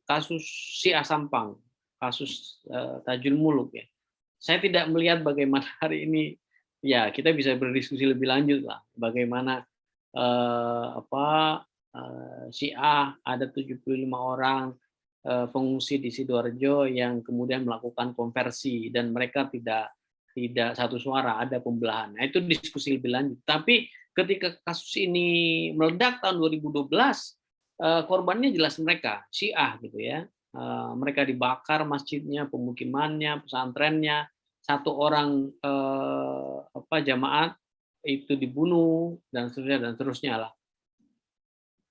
kasus Syiah Sampang, kasus Tajul Muluk ya. Saya tidak melihat bagaimana hari ini, ya kita bisa berdiskusi lebih lanjut lah, bagaimana Syiah ada 75 orang pengungsi di Sidoarjo yang kemudian melakukan konversi dan mereka tidak satu suara, ada pembelahan. Nah, itu diskusi lebih lanjut. Tapi ketika kasus ini meledak tahun 2012, korbannya jelas mereka, Syiah gitu ya. Mereka dibakar masjidnya, pemukimannya, pesantrennya, satu orang jamaat itu dibunuh dan seterusnya lah.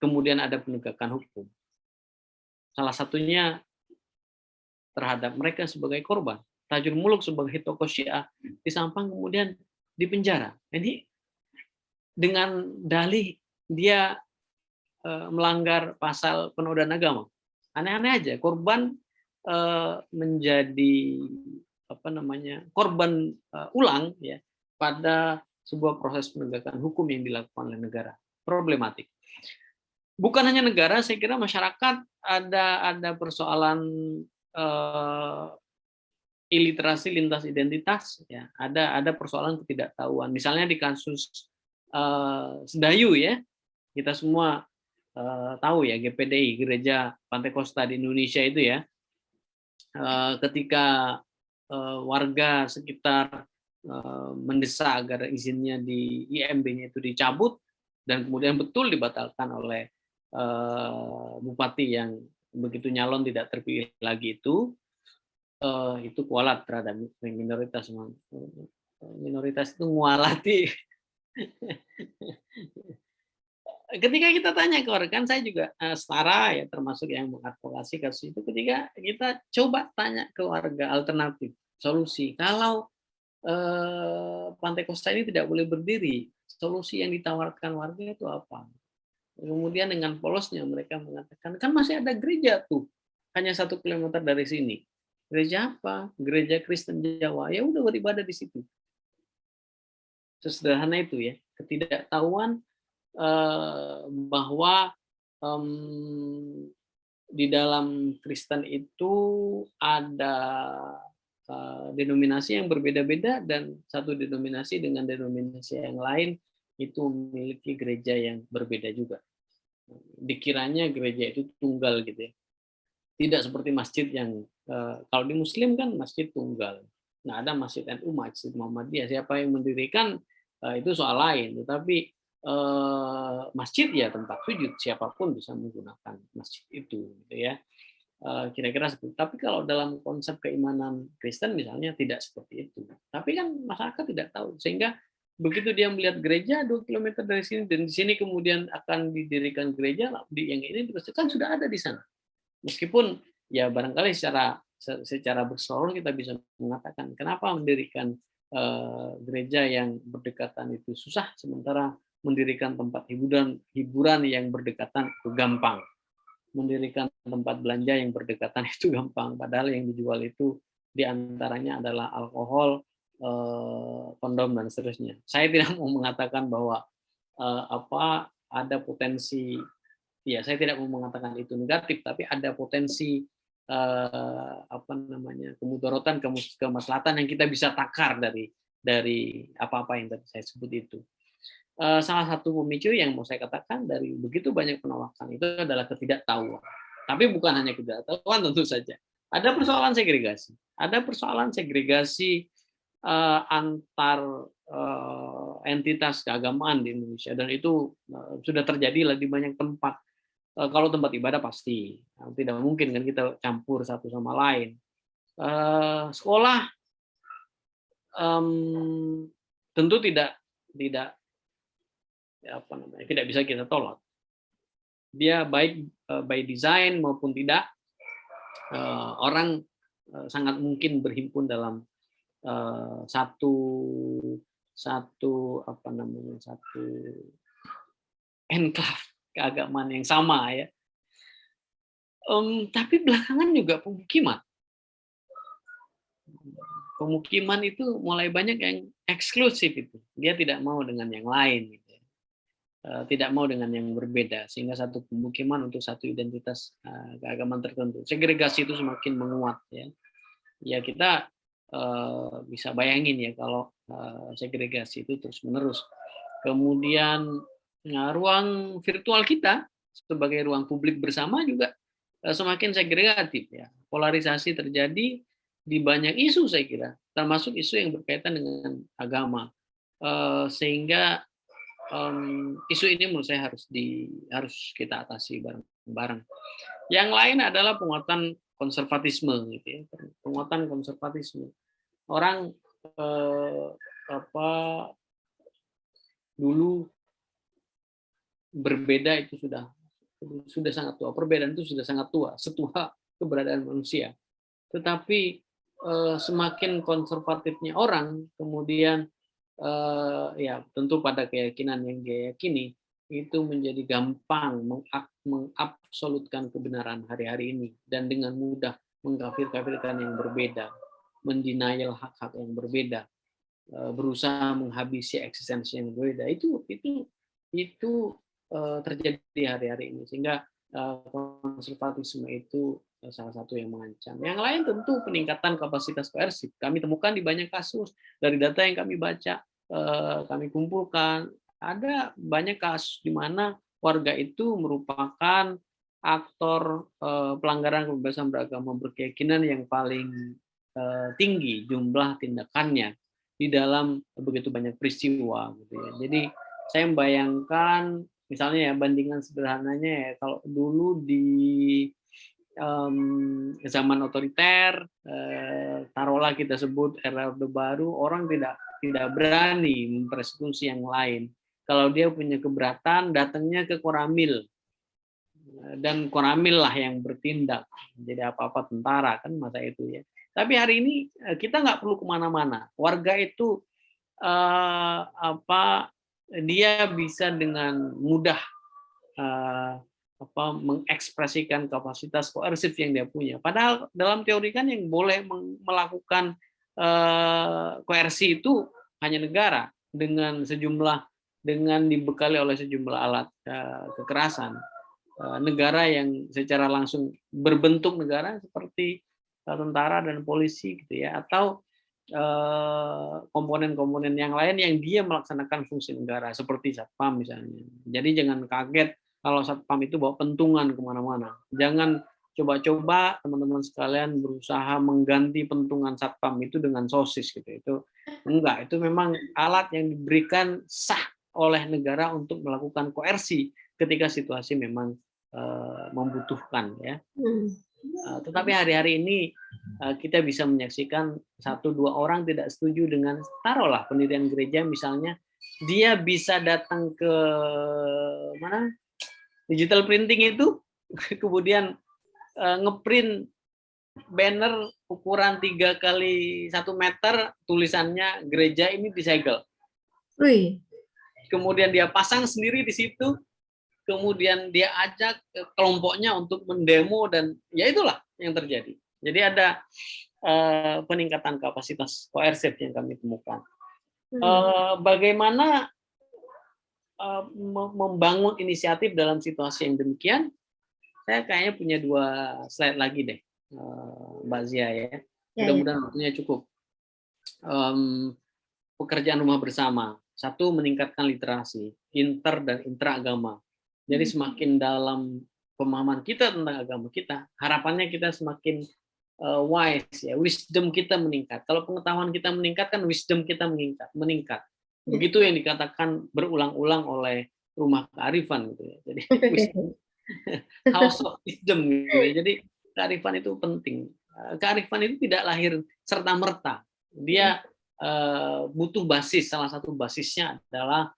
Kemudian ada penegakan hukum. Salah satunya terhadap mereka sebagai korban. Tajul Muluk sebagai tokoh Syiah di Sampang kemudian dipenjara. Ini dengan dalih dia melanggar pasal penodaan agama. Aneh-aneh aja, korban menjadi korban ulang ya pada sebuah proses penegakan hukum yang dilakukan oleh negara. Problematik. Bukan hanya negara, saya kira masyarakat ada persoalan iliterasi lintas identitas, ya ada persoalan ketidaktahuan. Misalnya di kasus Sedayu ya, kita semua tahu ya GPDI, Gereja Pantai Kosta di Indonesia itu ya, ketika warga sekitar mendesak agar izinnya di IMB-nya itu dicabut dan kemudian betul dibatalkan oleh bupati yang begitu nyalon tidak terpilih lagi itu kualat terhadap minoritas. Minoritas itu ngualati. Ketika kita tanya ke orang, kan saya juga setara ya, termasuk yang mengadvokasi kasus itu, ketika kita coba tanya ke warga alternatif solusi, kalau Pantai Kosta ini tidak boleh berdiri, solusi yang ditawarkan warga itu apa? Kemudian dengan polosnya mereka mengatakan, kan masih ada gereja tuh, hanya 1 kilometer dari sini. Gereja apa? Gereja Kristen Jawa. Ya udah beribadah di situ. Sesederhana itu ya. Ketidaktahuan bahwa di dalam Kristen itu ada denominasi yang berbeda-beda dan satu denominasi dengan denominasi yang lain itu memiliki gereja yang berbeda juga. Dikiranya gereja itu tunggal gitu ya. Tidak seperti masjid yang kalau di Muslim kan masjid tunggal. Nah, ada masjid NU, masjid Muhammadiyah. Siapa yang mendirikan itu soal lain. Tetapi masjid ya tempat sujud, siapapun bisa menggunakan masjid itu, gitu ya. Kira-kira seperti. Tapi kalau dalam konsep keimanan Kristen misalnya tidak seperti itu. Tapi kan masyarakat tidak tahu, sehingga begitu dia melihat gereja 2 kilometer dari sini dan di sini kemudian akan didirikan gereja, yang ini kan sudah ada di sana. Meskipun ya barangkali secara berseloroh kita bisa mengatakan kenapa mendirikan gereja yang berdekatan itu susah, sementara mendirikan tempat hiburan yang berdekatan itu gampang. Mendirikan tempat belanja yang berdekatan itu gampang, padahal yang dijual itu diantaranya adalah alkohol, kondom dan seterusnya. Saya tidak mau mengatakan bahwa ada potensi, ya saya tidak mau mengatakan itu negatif, tapi ada potensi kemudorotan, kemaslahatan yang kita bisa takar dari apa-apa yang tadi saya sebut itu. Salah satu pemicu yang mau saya katakan dari begitu banyak penolakan itu adalah ketidaktahuan. Tapi bukan hanya ketidaktahuan, tentu saja ada persoalan segregasi. Ada persoalan segregasi antar entitas keagamaan di Indonesia, dan itu sudah terjadi di banyak tempat. Kalau tempat ibadah pasti tidak mungkin kan kita campur satu sama lain. Sekolah tentu tidak bisa kita tolak. Dia baik by design maupun tidak, orang sangat mungkin berhimpun dalam satu enklave keagamaan yang sama ya. Tapi belakangan juga pemukiman itu mulai banyak yang eksklusif itu. Dia tidak mau dengan yang lain gitu. tidak mau dengan yang berbeda, sehingga satu pemukiman untuk satu identitas keagamaan tertentu. Segregasi itu semakin menguat, ya. Ya kita bisa bayangin ya kalau segregasi itu terus-menerus. Kemudian ruang virtual kita sebagai ruang publik bersama juga semakin segregatif, ya. Polarisasi terjadi di banyak isu saya kira, termasuk isu yang berkaitan dengan agama. Sehingga isu ini menurut saya harus kita atasi bareng-bareng. Yang lain adalah penguatan konservatisme, gitu ya. Penguatan konservatisme. Orang dulu berbeda itu sudah sangat tua. Perbedaan itu sudah sangat tua, setua keberadaan manusia. Tetapi semakin konservatifnya orang, kemudian ya tentu pada keyakinan yang dia yakini, itu menjadi gampang mengabsolutkan kebenaran hari-hari ini dan dengan mudah mengkafir-kafirkan yang berbeda, mendenial hak-hak yang berbeda, berusaha menghabisi eksistensi yang berbeda. Itu terjadi hari-hari ini, sehingga konservatisme itu salah satu yang mengancam. Yang lain tentu peningkatan kapasitas koersif. Kami temukan di banyak kasus dari data yang kami baca, kami kumpulkan, ada banyak kasus di mana warga itu merupakan aktor pelanggaran kebebasan beragama berkeyakinan yang paling tinggi jumlah tindakannya di dalam begitu banyak peristiwa, gitu ya. Jadi saya membayangkan, misalnya ya, bandingan sederhananya ya, kalau dulu di zaman otoriter, taruhlah kita sebut era Orde Baru, orang tidak berani mempersekusi yang lain. Kalau dia punya keberatan, datangnya ke Koramil, dan Koramil lah yang bertindak. Jadi apa-apa tentara kan masa itu ya. Tapi hari ini kita nggak perlu kemana-mana. Warga itu dia bisa dengan mudah mengekspresikan kapasitas koersif yang dia punya. Padahal dalam teori kan yang boleh melakukan koersi itu hanya negara dengan dibekali oleh sejumlah alat kekerasan. Negara yang secara langsung berbentuk negara seperti tentara dan polisi, gitu ya, atau komponen-komponen yang lain yang dia melaksanakan fungsi negara seperti satpam misalnya. Jadi jangan kaget kalau satpam itu bawa pentungan kemana-mana. Jangan coba-coba teman-teman sekalian berusaha mengganti pentungan satpam itu dengan sosis, gitu. Itu enggak, itu memang alat yang diberikan sah oleh negara untuk melakukan koersi ketika situasi memang membutuhkan, ya. Tetapi hari-hari ini kita bisa menyaksikan 1-2 orang tidak setuju dengan, taruhlah pendirian gereja misalnya, dia bisa datang ke mana digital printing itu, kemudian ngeprint banner ukuran 3 kali 1 meter, tulisannya gereja ini disegel. Kemudian dia pasang sendiri di situ, kemudian dia ajak kelompoknya untuk mendemo, dan ya itulah yang terjadi. Jadi ada peningkatan kapasitas koersif yang kami temukan. Bagaimana membangun inisiatif dalam situasi yang demikian? Saya kayaknya punya 2 slide lagi deh, Mbak Zia ya. Mudah-mudahan waktunya cukup. Pekerjaan rumah bersama. 1, meningkatkan literasi inter dan intraagama. Jadi semakin dalam pemahaman kita tentang agama kita, harapannya kita semakin wise, ya, wisdom kita meningkat. Kalau pengetahuan kita meningkat, kan wisdom kita meningkat. Begitu yang dikatakan berulang-ulang oleh Rumah Kearifan, gitu ya. Jadi house of wisdom, gitu ya. Jadi kearifan itu penting. Kearifan itu tidak lahir serta-merta. Dia butuh basis. Salah satu basisnya adalah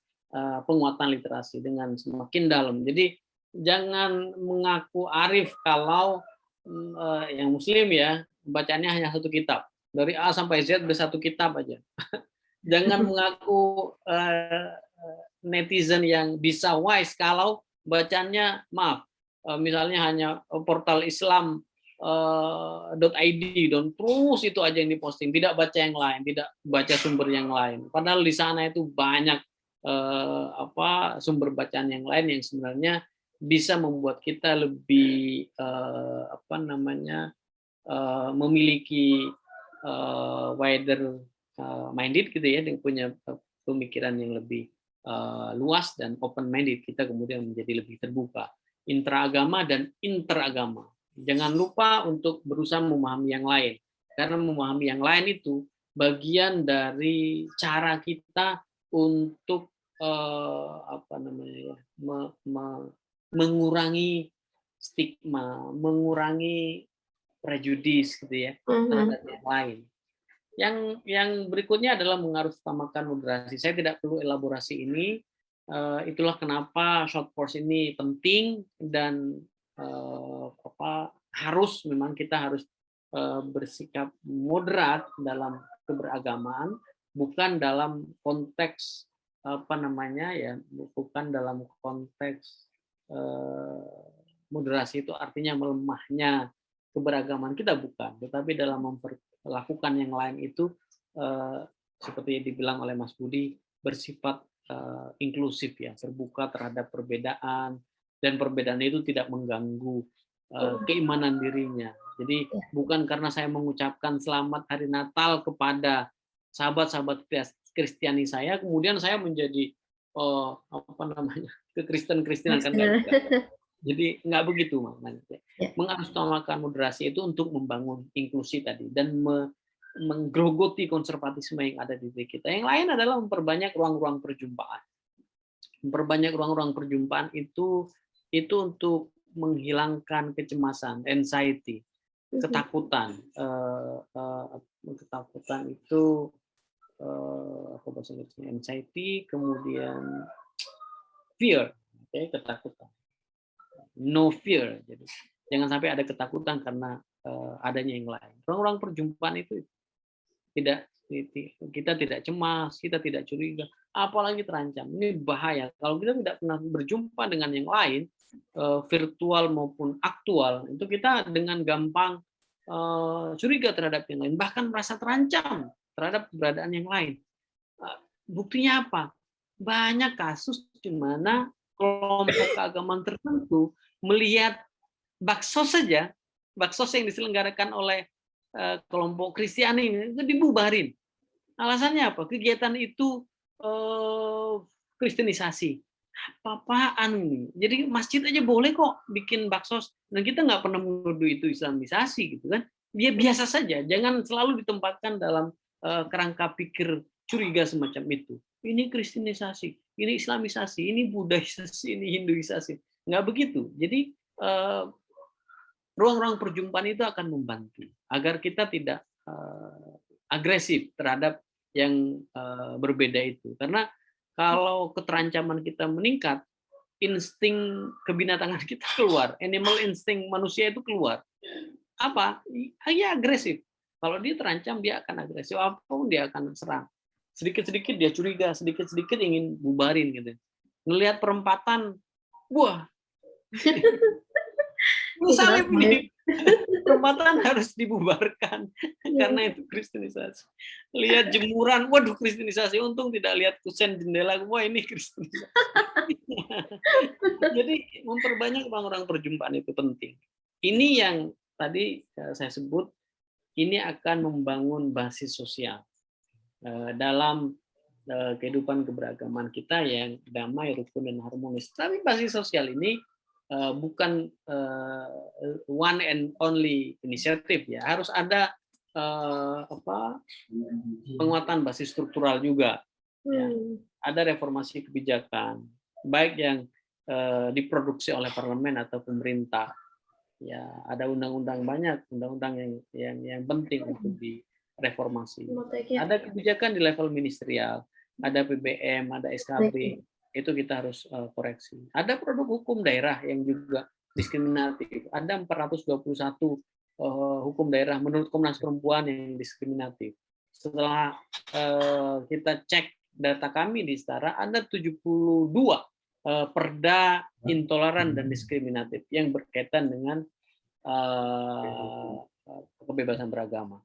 penguatan literasi dengan semakin dalam. Jadi jangan mengaku arif kalau yang muslim ya, bacanya hanya 1 kitab. Dari A sampai Z udah 1 kitab aja. Jangan mengaku netizen yang bisa wise kalau bacanya, maaf, misalnya hanya portal Islam .id, dan terus itu aja yang diposting, tidak baca yang lain, tidak baca sumber yang lain. Padahal di sana itu banyak sumber bacaan yang lain yang sebenarnya bisa membuat kita lebih memiliki wider minded gitu ya, dengan punya pemikiran yang lebih luas dan open minded, kita kemudian menjadi lebih terbuka intraagama dan interagama. Jangan lupa untuk berusaha memahami yang lain, karena memahami yang lain itu bagian dari cara kita untuk mengurangi stigma, mengurangi prejudis gitu ya terhadap yang lain. Yang berikutnya adalah mengutamakan moderasi. Saya tidak perlu elaborasi ini. Itulah kenapa short course ini penting dan kita harus bersikap moderat dalam keberagamaan, bukan dalam konteks bukan dalam konteks moderasi itu artinya melemahnya keberagaman kita, bukan, tetapi dalam memperlakukan yang lain itu seperti yang dibilang oleh Mas Budi, bersifat inklusif ya, terbuka terhadap perbedaan, dan perbedaan itu tidak mengganggu keimanan dirinya. Jadi bukan karena saya mengucapkan selamat hari Natal kepada sahabat-sahabat Kristiani saya, kemudian saya menjadi kekristen-kristenan, kan enggak juga. Jadi nggak begitu maknanya. Mengatasnamakan moderasi itu untuk membangun inklusi tadi dan menggerogoti konservatisme yang ada di diri kita. Yang lain adalah memperbanyak ruang-ruang perjumpaan. Memperbanyak ruang-ruang perjumpaan itu untuk menghilangkan kecemasan, anxiety, ketakutan. Ketakutan itu apa bahasa Inggrisnya? Anxiety, kemudian fear, ketakutan. No fear. Jadi jangan sampai ada ketakutan karena adanya yang lain. Ruang-ruang perjumpaan itu kita tidak cemas, kita tidak curiga, apalagi terancam. Ini bahaya. Kalau kita tidak pernah berjumpa dengan yang lain, virtual maupun aktual, itu kita dengan gampang curiga terhadap yang lain, bahkan merasa terancam terhadap keberadaan yang lain. Buktinya apa? Banyak kasus di mana kelompok keagamaan tertentu melihat baksos saja, baksos yang diselenggarakan oleh kelompok Kristiani ini itu dibubarin. Alasannya apa? Kegiatan itu kristenisasi. Apa-apaan ini? Jadi masjid aja boleh kok bikin baksos, dan kita nggak pernah menuduh itu islamisasi gitu kan? Dia biasa saja, jangan selalu ditempatkan dalam kerangka pikir curiga semacam itu. Ini kristenisasi, ini islamisasi, ini budaisasi, ini hinduisasi. Nggak begitu. Jadi ruang-ruang perjumpaan itu akan membantu agar kita tidak agresif terhadap yang berbeda itu. Karena kalau keterancaman kita meningkat, insting kebinatangan kita keluar, animal insting manusia itu keluar. Apa? Ya agresif. Kalau dia terancam, dia akan agresif. Apapun dia akan serang. Sedikit-sedikit dia curiga, sedikit-sedikit ingin bubarin gitu. Ngelihat perempatan, wah, salib nih, perempatan harus dibubarkan karena itu kristenisasi. Lihat jemuran, waduh kristenisasi. Untung tidak lihat kusen jendela, wah ini kristenisasi. Jadi memperbanyak ruang-ruang perjumpaan itu penting. Ini yang tadi saya sebut, ini akan membangun basis sosial dalam kehidupan keberagaman kita yang damai, rukun, dan harmonis. Tapi basis sosial ini bukan one and only inisiatif ya, harus ada penguatan basis struktural juga. Ya. Ada reformasi kebijakan, baik yang diproduksi oleh parlemen atau pemerintah. Ya, ada undang-undang banyak, undang-undang yang penting untuk direformasi. Ada kebijakan di level ministerial, ada PBM, ada SKB, itu kita harus koreksi. Ada produk hukum daerah yang juga diskriminatif. Ada 421 hukum daerah menurut Komnas Perempuan yang diskriminatif. Setelah kita cek data kami di Setara, ada 72 perda intoleran dan diskriminatif yang berkaitan dengan kebebasan beragama.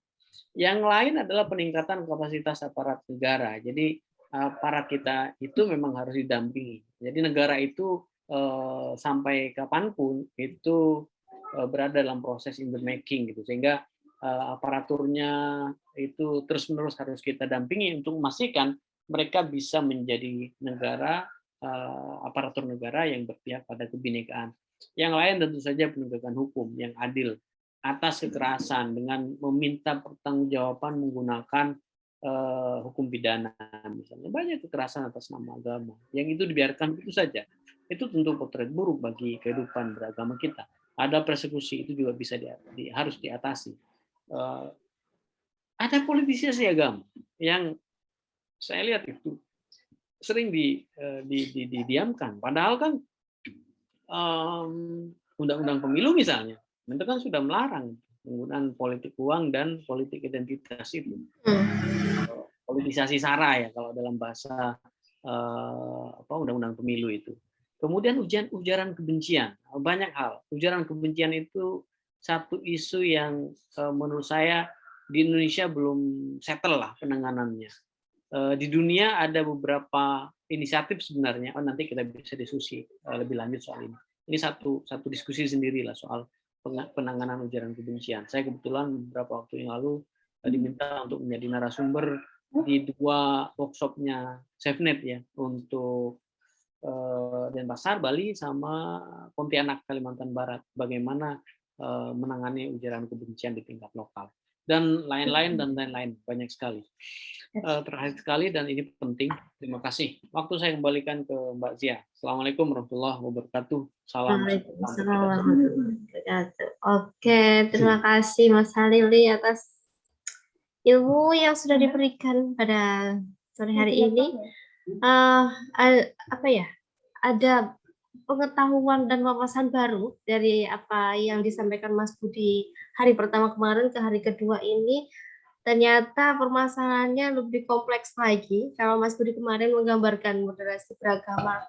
Yang lain adalah peningkatan kapasitas aparat negara. Jadi aparat kita itu memang harus didampingi. Jadi negara itu sampai kapanpun itu berada dalam proses in the making gitu, sehingga aparaturnya itu terus-menerus harus kita dampingi untuk memastikan mereka bisa menjadi negara, aparatur negara yang berpihak pada kebinekaan. Yang lain tentu saja penegakan hukum yang adil atas kekerasan dengan meminta pertanggungjawaban menggunakan hukum pidana, misalnya banyak kekerasan atas nama agama yang itu dibiarkan begitu saja, itu tentu potret buruk bagi kehidupan beragama kita. Ada persekusi, itu juga bisa harus diatasi. Ada politisasi agama yang saya lihat itu sering didiamkan, padahal kan undang-undang pemilu misalnya itu kan sudah melarang penggunaan politik uang dan politik identitas itu. Politisasi sara ya kalau dalam bahasa undang-undang pemilu itu. Kemudian ujaran kebencian, banyak hal. Ujaran kebencian itu satu isu yang menurut saya di Indonesia belum settle lah penanganannya. Di dunia ada beberapa inisiatif sebenarnya. Nanti kita bisa diskusi lebih lanjut soal ini. Ini satu diskusi sendiri lah soal penanganan ujaran kebencian. Saya kebetulan beberapa waktu yang lalu diminta untuk menjadi narasumber di 2 workshopnya SafeNet ya, untuk Denpasar, Bali, sama Pontianak, Kalimantan Barat, bagaimana menangani ujaran kebencian di tingkat lokal. Dan lain-lain, banyak sekali. Terakhir sekali, dan ini penting, terima kasih. Waktu saya kembalikan ke Mbak Zia. Assalamualaikum warahmatullahi wabarakatuh. Salam. Waalaikumsalam warahmatullahi wabarakatuh. Oke, terima kasih Mas Halili atas ilmu yang sudah diberikan pada sore hari ini. Ada pengetahuan dan wawasan baru dari apa yang disampaikan Mas Budi hari pertama kemarin ke hari kedua ini. Ternyata permasalahannya lebih kompleks lagi. Kalau Mas Budi kemarin menggambarkan moderasi beragama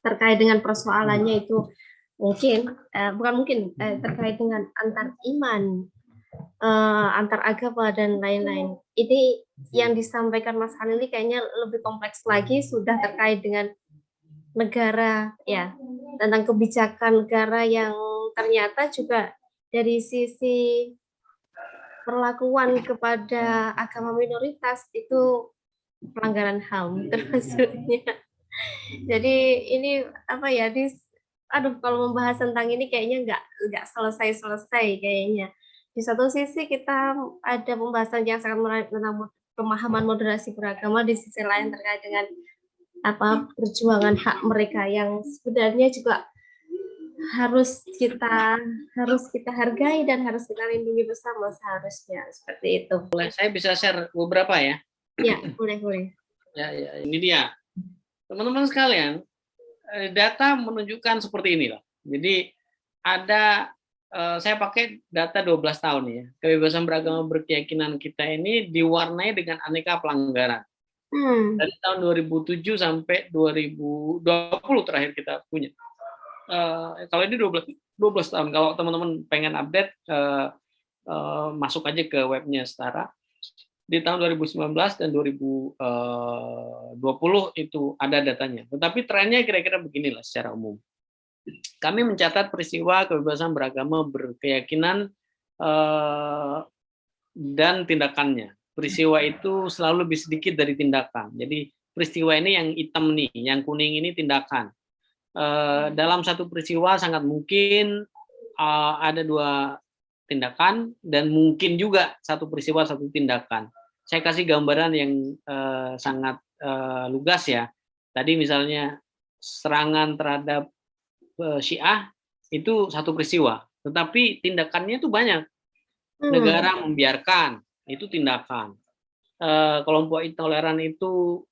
terkait dengan persoalannya itu terkait dengan antar iman, antar agama dan lain-lain. Ini yang disampaikan Mas Halili kayaknya lebih kompleks lagi, sudah terkait dengan negara ya, tentang kebijakan negara yang ternyata juga dari sisi perlakuan kepada agama minoritas itu pelanggaran HAM termasuknya. Jadi ini kalau membahas tentang ini kayaknya nggak selesai kayaknya. Di satu sisi kita ada pembahasan yang sangat tentang pemahaman moderasi beragama, di sisi lain terkait dengan perjuangan hak mereka yang sebenarnya juga harus kita hargai dan harus kita lindungi bersama seharusnya, seperti itu. Boleh saya bisa share beberapa ya? Ya, boleh. Ya, ini dia. Teman-teman sekalian, data menunjukkan seperti ini loh. Jadi saya pakai data 12 tahun ya. Kebebasan beragama berkeyakinan kita ini diwarnai dengan aneka pelanggaran. Dari tahun 2007 sampai 2020 terakhir kita punya. Kalau ini 12 tahun. Kalau teman-teman pengen update, masuk aja ke webnya Setara. Di tahun 2019 dan 2020 itu ada datanya. Tetapi trennya kira-kira beginilah secara umum. Kami mencatat peristiwa kebebasan beragama berkeyakinan dan tindakannya. Peristiwa itu selalu lebih sedikit dari tindakan. Jadi peristiwa ini yang hitam nih, yang kuning ini tindakan. Dalam satu peristiwa sangat mungkin ada 2 tindakan, dan mungkin juga satu peristiwa satu tindakan. Saya kasih gambaran yang sangat lugas ya. Tadi misalnya serangan terhadap Syiah itu satu peristiwa, tetapi tindakannya itu banyak. Negara membiarkan, itu tindakan. Kelompok intoleran itu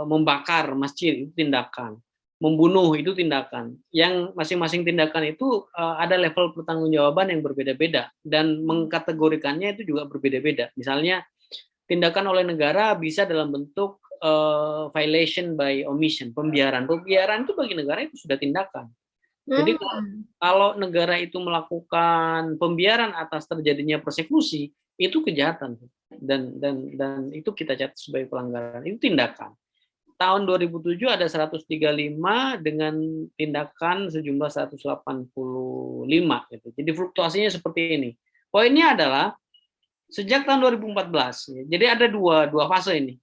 membakar masjid, itu tindakan. Membunuh, itu tindakan. Yang masing-masing tindakan itu ada level pertanggungjawaban yang berbeda-beda, dan mengkategorikannya itu juga berbeda-beda. Misalnya tindakan oleh negara bisa dalam bentuk violation by omission, pembiaran. Pembiaran itu bagi negara itu sudah tindakan. Jadi Hmm. kalau negara itu melakukan pembiaran atas terjadinya persekusi, itu kejahatan dan itu kita catat sebagai pelanggaran. Itu tindakan. Tahun 2007 ada 135 dengan tindakan sejumlah 185 gitu. Jadi fluktuasinya seperti ini. Poinnya adalah sejak tahun 2014. Jadi ada dua fase ini.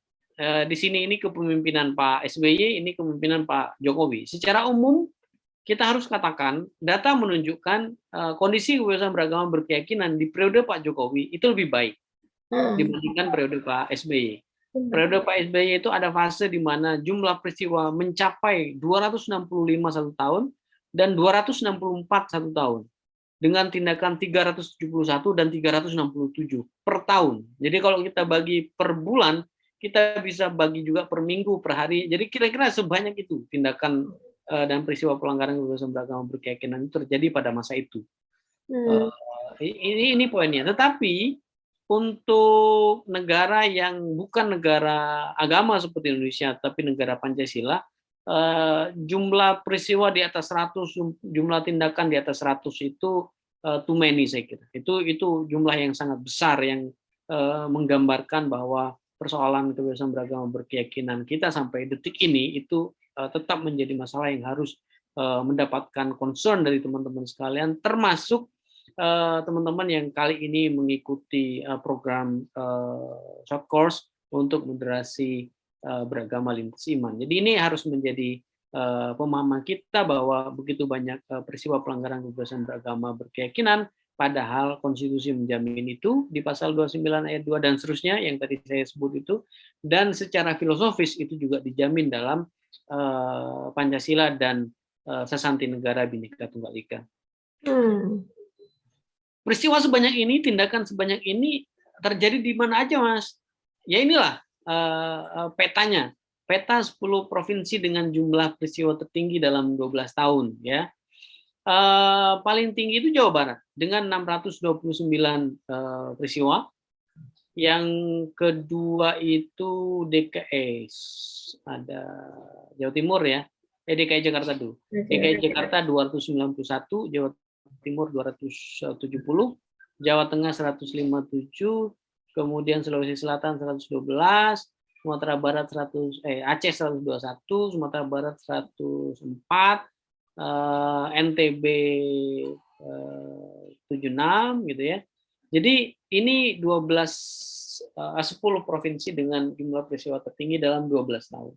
Di sini ini kepemimpinan Pak SBY, ini kepemimpinan Pak Jokowi. Secara umum kita harus katakan data menunjukkan kondisi kebebasan beragama berkeyakinan di periode Pak Jokowi itu lebih baik Hmm. dibandingkan periode Pak SBY. Benar. Periode Pak SBY itu ada fase di mana jumlah peristiwa mencapai 265 satu tahun dan 264 satu tahun dengan tindakan 371 dan 367 per tahun. Jadi kalau kita bagi per bulan, kita bisa bagi juga per minggu, per hari. Jadi kira-kira sebanyak itu tindakan dan peristiwa pelanggaran kebebasan beragama berkeyakinan itu terjadi pada masa itu. Hmm. Ini poinnya. Tetapi untuk negara yang bukan negara agama seperti Indonesia, tapi negara Pancasila, jumlah peristiwa di atas 100, jumlah tindakan di atas 100 itu too many saya kira. Itu jumlah yang sangat besar yang menggambarkan bahwa persoalan kebebasan beragama berkeyakinan kita sampai detik ini itu tetap menjadi masalah yang harus mendapatkan concern dari teman-teman sekalian, termasuk teman-teman yang kali ini mengikuti program short course untuk moderasi beragama lintas iman. Jadi ini harus menjadi pemahaman kita bahwa begitu banyak peristiwa pelanggaran kebebasan beragama berkeyakinan, padahal konstitusi menjamin itu di pasal 29 ayat 2 dan seterusnya yang tadi saya sebut itu, dan secara filosofis itu juga dijamin dalam Pancasila dan Sasanti Negara Bhinneka Tunggal Ika. Hmm. Peristiwa sebanyak ini, tindakan sebanyak ini terjadi di mana aja, Mas? Ya inilah petanya. Peta 10 provinsi dengan jumlah peristiwa tertinggi dalam 12 tahun, ya. Paling tinggi itu Jawa Barat dengan 629 peristiwa. Yang kedua itu DKI, ada Jawa Timur ya. DKI Jakarta dulu. DKI Jakarta 291, Jawa Timur 270, Jawa Tengah 157, kemudian Sulawesi Selatan 112, Sumatera Barat Aceh 121, Sumatera Barat 104, NTB 76 gitu ya. Jadi ini 10 provinsi dengan jumlah peristiwa tertinggi dalam 12 tahun.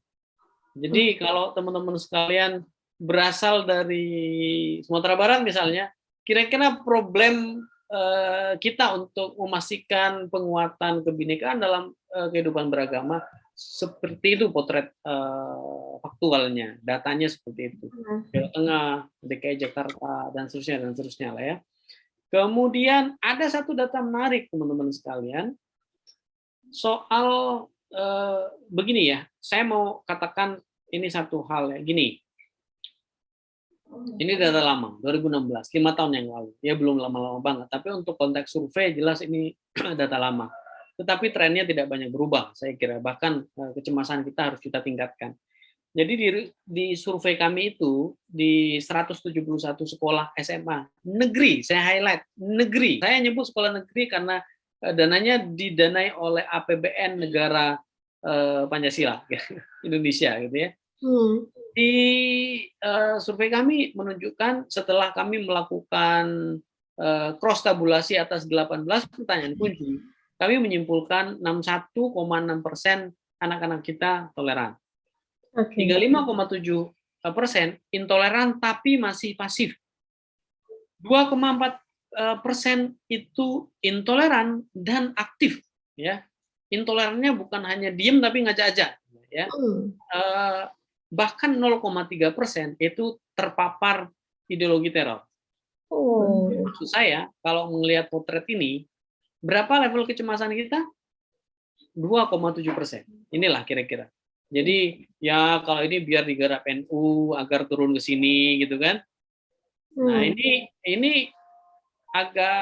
Jadi kalau teman-teman sekalian berasal dari Sumatera Barat misalnya, kira-kira problem kita untuk memastikan penguatan kebinekaan dalam kehidupan beragama seperti itu potret faktualnya, datanya seperti itu. Jawa Tengah, DKI Jakarta dan seterusnya lah ya. Kemudian ada satu data menarik teman-teman sekalian soal begini ya, saya mau katakan ini satu hal ya, gini. Ini data lama, 2016, 5 tahun yang lalu. Ya belum lama-lama banget, tapi untuk konteks survei jelas ini data lama. Tetapi trennya tidak banyak berubah, saya kira. Bahkan kecemasan kita harus kita tingkatkan. Jadi di survei kami itu di 171 sekolah SMA negeri, saya highlight negeri. Saya nyebut sekolah negeri karena dananya didanai oleh APBN negara Pancasila Indonesia gitu ya. Di survei kami menunjukkan setelah kami melakukan cross tabulasi atas 18 pertanyaan kunci, kami menyimpulkan 61,6% anak-anak kita toleran. 35,7% intoleran tapi masih pasif. 2,4% itu intoleran dan aktif, ya. Intolerannya bukan hanya diem tapi ngajak-ajak, ya. Bahkan 0,3% itu terpapar ideologi teror. Maksud saya kalau melihat potret ini, berapa level kecemasan kita? 2,7%. Inilah kira-kira. Jadi ya kalau ini biar digarap NU agar turun ke sini gitu kan. Nah ini agak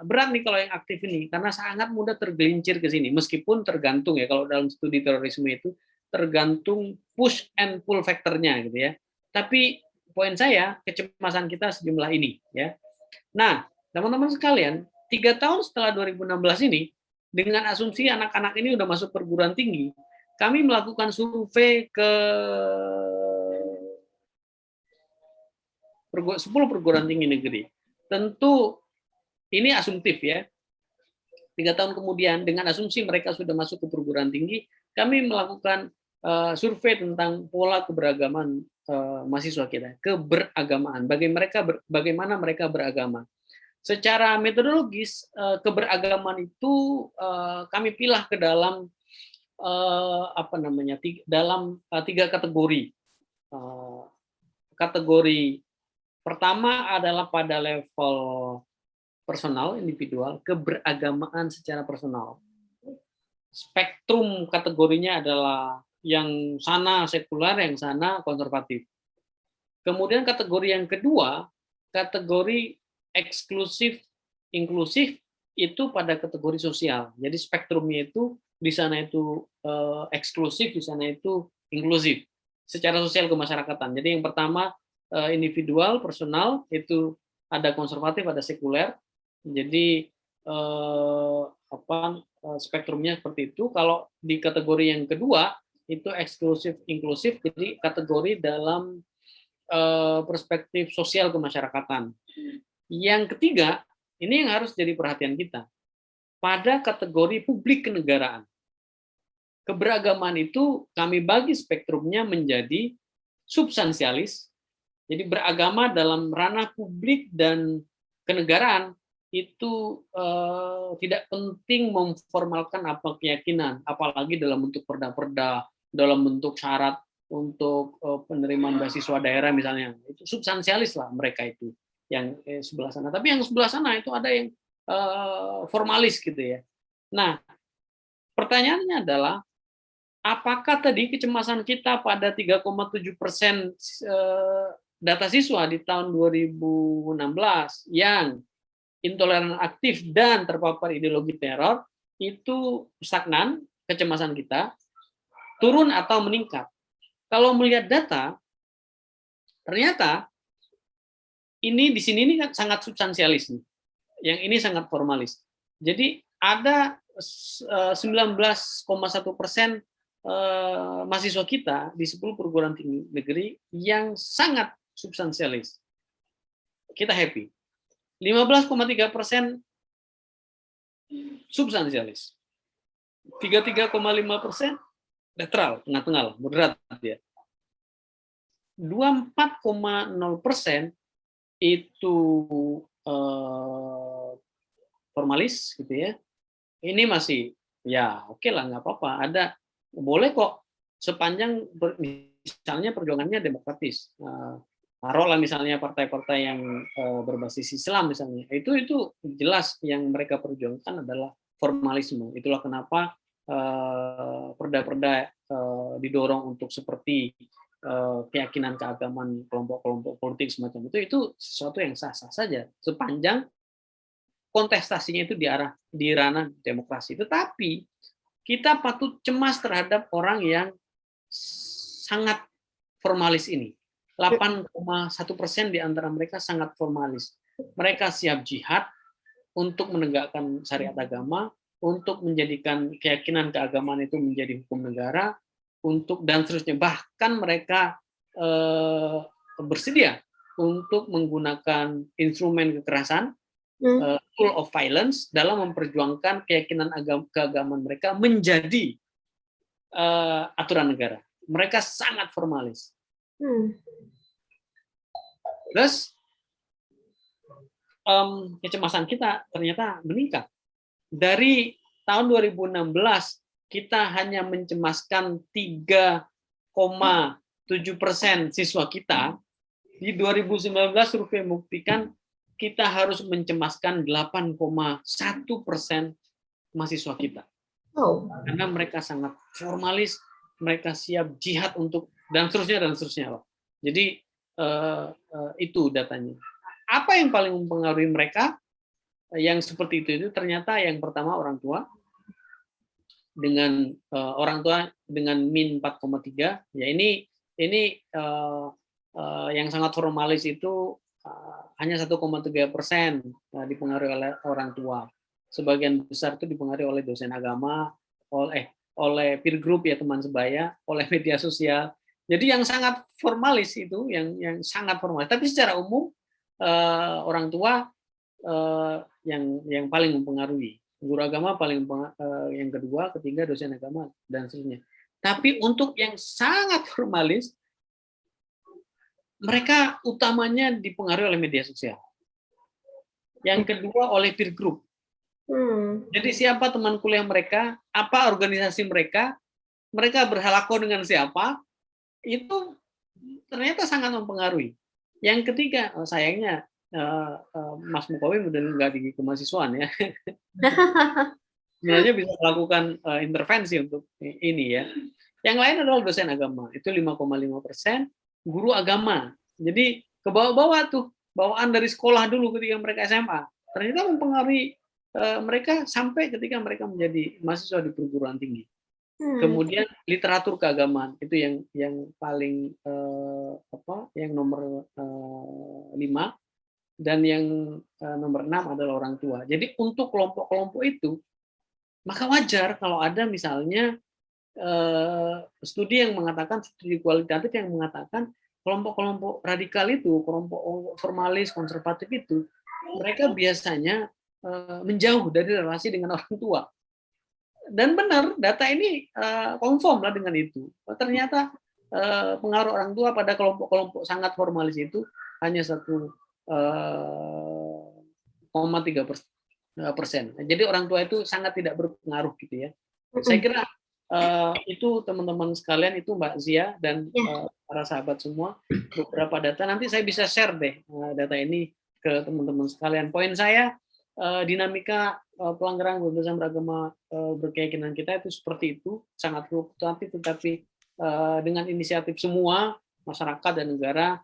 berat nih kalau yang aktif ini karena sangat mudah tergelincir ke sini. Meskipun tergantung ya kalau dalam studi terorisme itu tergantung push and pull faktornya gitu ya. Tapi poin saya, kecemasan kita sejumlah ini, ya. Nah, teman-teman sekalian, 3 tahun setelah 2016 ini, dengan asumsi anak-anak ini udah masuk perguruan tinggi, kami melakukan survei ke 10 perguruan tinggi negeri. Tentu ini asumtif ya. 3 tahun kemudian dengan asumsi mereka sudah masuk ke perguruan tinggi, kami melakukan survei tentang pola keberagaman mahasiswa kita, keberagamaan, bagaimana mereka beragama. Secara metodologis keberagaman itu kami pilah ke dalam dalam 3 kategori. Kategori pertama adalah pada level personal, individual, keberagamaan secara personal. Spektrum kategorinya adalah yang sana sekuler, yang sana konservatif. Kemudian kategori yang kedua, kategori eksklusif, inklusif, itu pada kategori sosial. Jadi spektrumnya itu di sana itu eksklusif, di sana itu inklusif. Secara sosial kemasyarakatan. Jadi yang pertama individual, personal, itu ada konservatif, ada sekuler. Jadi spektrumnya seperti itu. Kalau di kategori yang kedua itu eksklusif, inklusif. Jadi kategori dalam perspektif sosial kemasyarakatan. Yang ketiga, ini yang harus jadi perhatian kita. Pada kategori publik kenegaraan. Keberagaman itu kami bagi spektrumnya menjadi substansialis. Jadi beragama dalam ranah publik dan kenegaraan itu tidak penting memformalkan apa keyakinan, apalagi dalam bentuk perda-perda, dalam bentuk syarat untuk penerimaan beasiswa daerah misalnya. Itu substansialis lah mereka itu yang sebelah sana. Tapi yang sebelah sana itu ada yang formalis gitu ya. Nah, pertanyaannya adalah apakah tadi kecemasan kita pada 3,7% data siswa di tahun 2016 yang intoleran aktif dan terpapar ideologi teror itu stagnan kecemasan kita, turun atau meningkat? Kalau melihat data, ternyata ini di sini ini kan sangat substansialis nih. Yang ini sangat formalis. Jadi ada 19,1% mahasiswa kita di 10 perguruan tinggi negeri yang sangat substansialis. Kita happy. 15,3% substansialis. 33,5% netral, tengah-tengah, moderat ya. 24,0% itu formalis gitu ya. Ini masih ya oke lah, nggak apa-apa. Ada boleh kok sepanjang misalnya perjuangannya demokratis. Taruhlah misalnya partai-partai yang berbasis Islam misalnya, itu jelas yang mereka perjuangkan adalah formalisme. Itulah kenapa perda-perda didorong untuk seperti keyakinan keagamaan kelompok-kelompok politik semacam itu sesuatu yang sah-sah saja sepanjang kontestasinya itu di ranah demokrasi. Tetapi kita patut cemas terhadap orang yang sangat formalis ini. 8,1% di antara mereka sangat formalis. Mereka siap jihad untuk menegakkan syariat agama, untuk menjadikan keyakinan keagamaan itu menjadi hukum negara, dan seterusnya. Bahkan mereka bersedia untuk menggunakan instrumen kekerasan, tool of violence, dalam memperjuangkan keyakinan keagamaan mereka menjadi aturan negara. Mereka sangat formalis. Terus kecemasan kita ternyata meningkat. Dari tahun 2016 kita hanya mencemaskan 3,7% siswa kita. Di 2019 survei membuktikan kita harus mencemaskan 8,1% mahasiswa kita. Karena mereka sangat formalis, mereka siap jihad untuk dan seterusnya. Jadi itu datanya. Apa yang paling mempengaruhi mereka yang seperti itu ternyata yang pertama orang tua dengan min 4,3 ya ini yang sangat formalis itu hanya 1,3% dipengaruhi oleh orang tua. Sebagian besar itu dipengaruhi oleh dosen agama, oleh peer group ya teman sebaya, oleh media sosial. Jadi yang sangat formalis itu, yang sangat formalis. Tapi secara umum orang tua yang paling mempengaruhi. Guru agama paling yang kedua, ketiga dosen agama dan seterusnya. Tapi untuk yang sangat formalis, mereka utamanya dipengaruhi oleh media sosial. Yang kedua oleh peer group. Jadi siapa teman kuliah mereka, apa organisasi mereka, mereka berhalako dengan siapa, itu ternyata sangat mempengaruhi. Yang ketiga, sayangnya Mas Mukawim udah nggak di kemahasiswaan ya. Sebenarnya bisa melakukan intervensi untuk ini ya. Yang lain adalah dosen agama, itu 5,5%, guru agama. Jadi ke bawah-bawah tuh, bawaan dari sekolah dulu ketika mereka SMA. Ternyata mempengaruhi mereka sampai ketika mereka menjadi mahasiswa di perguruan tinggi. Kemudian literatur keagamaan itu yang paling yang nomor 5, dan yang nomor 6 adalah orang tua. Jadi untuk kelompok-kelompok itu, maka wajar kalau ada misalnya studi yang mengatakan, studi kualitatif yang mengatakan kelompok-kelompok radikal itu, kelompok formalis, konservatif itu, mereka biasanya menjauh dari relasi dengan orang tua. Dan benar, data ini confirm lah dengan itu. Ternyata pengaruh orang tua pada kelompok-kelompok sangat formalis itu hanya 1,3%. Jadi orang tua itu sangat tidak berpengaruh gitu ya. Saya kira itu teman-teman sekalian, itu Mbak Zia dan para sahabat semua, beberapa data. Nanti saya bisa share deh data ini ke teman-teman sekalian. Poin saya, dinamika pelanggaran kebebasan beragama berkeyakinan kita itu seperti itu, sangat fluktuatif, tetapi dengan inisiatif semua masyarakat dan negara,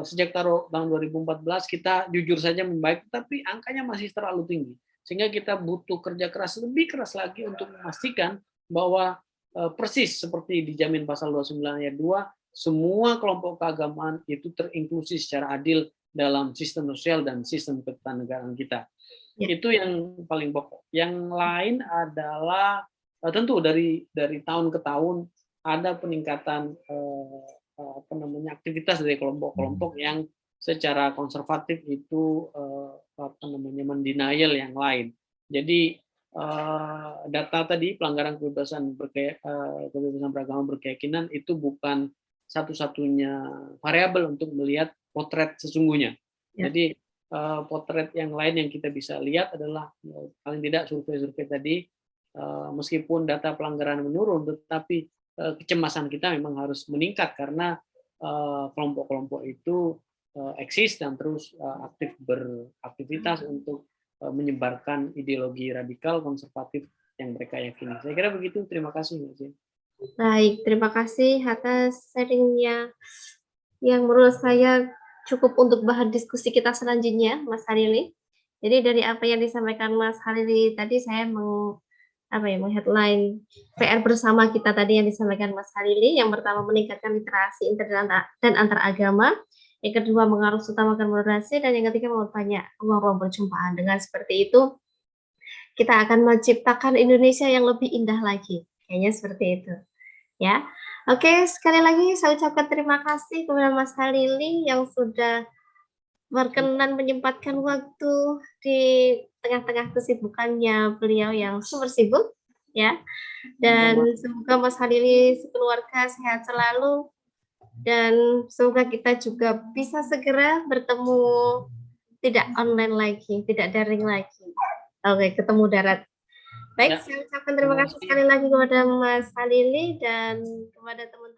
sejak tahun 2014 kita jujur saja membaik, tapi angkanya masih terlalu tinggi, sehingga kita butuh kerja keras, lebih keras lagi untuk memastikan bahwa persis seperti dijamin pasal 29 ayat 2, semua kelompok keagamaan itu terinklusi secara adil dalam sistem sosial dan sistem ketatanegaraan kita. Itu yang paling pokok. Yang lain adalah tentu dari tahun ke tahun ada peningkatan aktivitas dari kelompok-kelompok yang secara konservatif itu mendenial yang lain. Jadi data tadi pelanggaran kebebasan beragama berkeyakinan itu bukan satu-satunya variabel untuk melihat potret sesungguhnya. Jadi potret yang lain yang kita bisa lihat adalah paling tidak survei-survei tadi, meskipun data pelanggaran menurun, tetapi kecemasan kita memang harus meningkat karena kelompok-kelompok itu eksis dan terus aktif beraktivitas untuk menyebarkan ideologi radikal konservatif yang mereka yakini. Saya kira begitu. Terima kasih, Mbak Zin. Baik, terima kasih atas sharingnya yang menurut saya cukup untuk bahan diskusi kita selanjutnya, Mas Harili. Jadi dari apa yang disampaikan Mas Harili tadi, saya meng-headline PR bersama kita tadi yang disampaikan Mas Harili. Yang pertama, meningkatkan literasi inter dan antar agama. Yang kedua, mengarus utamakan moderasi. Dan yang ketiga, memperbanyak ruang-ruang perjumpaan. Dengan seperti itu, kita akan menciptakan Indonesia yang lebih indah lagi. Kayaknya seperti itu. Ya. Oke, sekali lagi saya ucapkan terima kasih kepada Mas Harili yang sudah berkenan menyempatkan waktu di tengah-tengah kesibukannya beliau yang super sibuk, ya. Dan semoga Mas Harili sekeluarga sehat selalu, dan semoga kita juga bisa segera bertemu, tidak online lagi, tidak daring lagi. Oke, ketemu darat. Baik, saya ucapkan terima kasih sekali lagi kepada Mas Harili dan kepada teman-teman.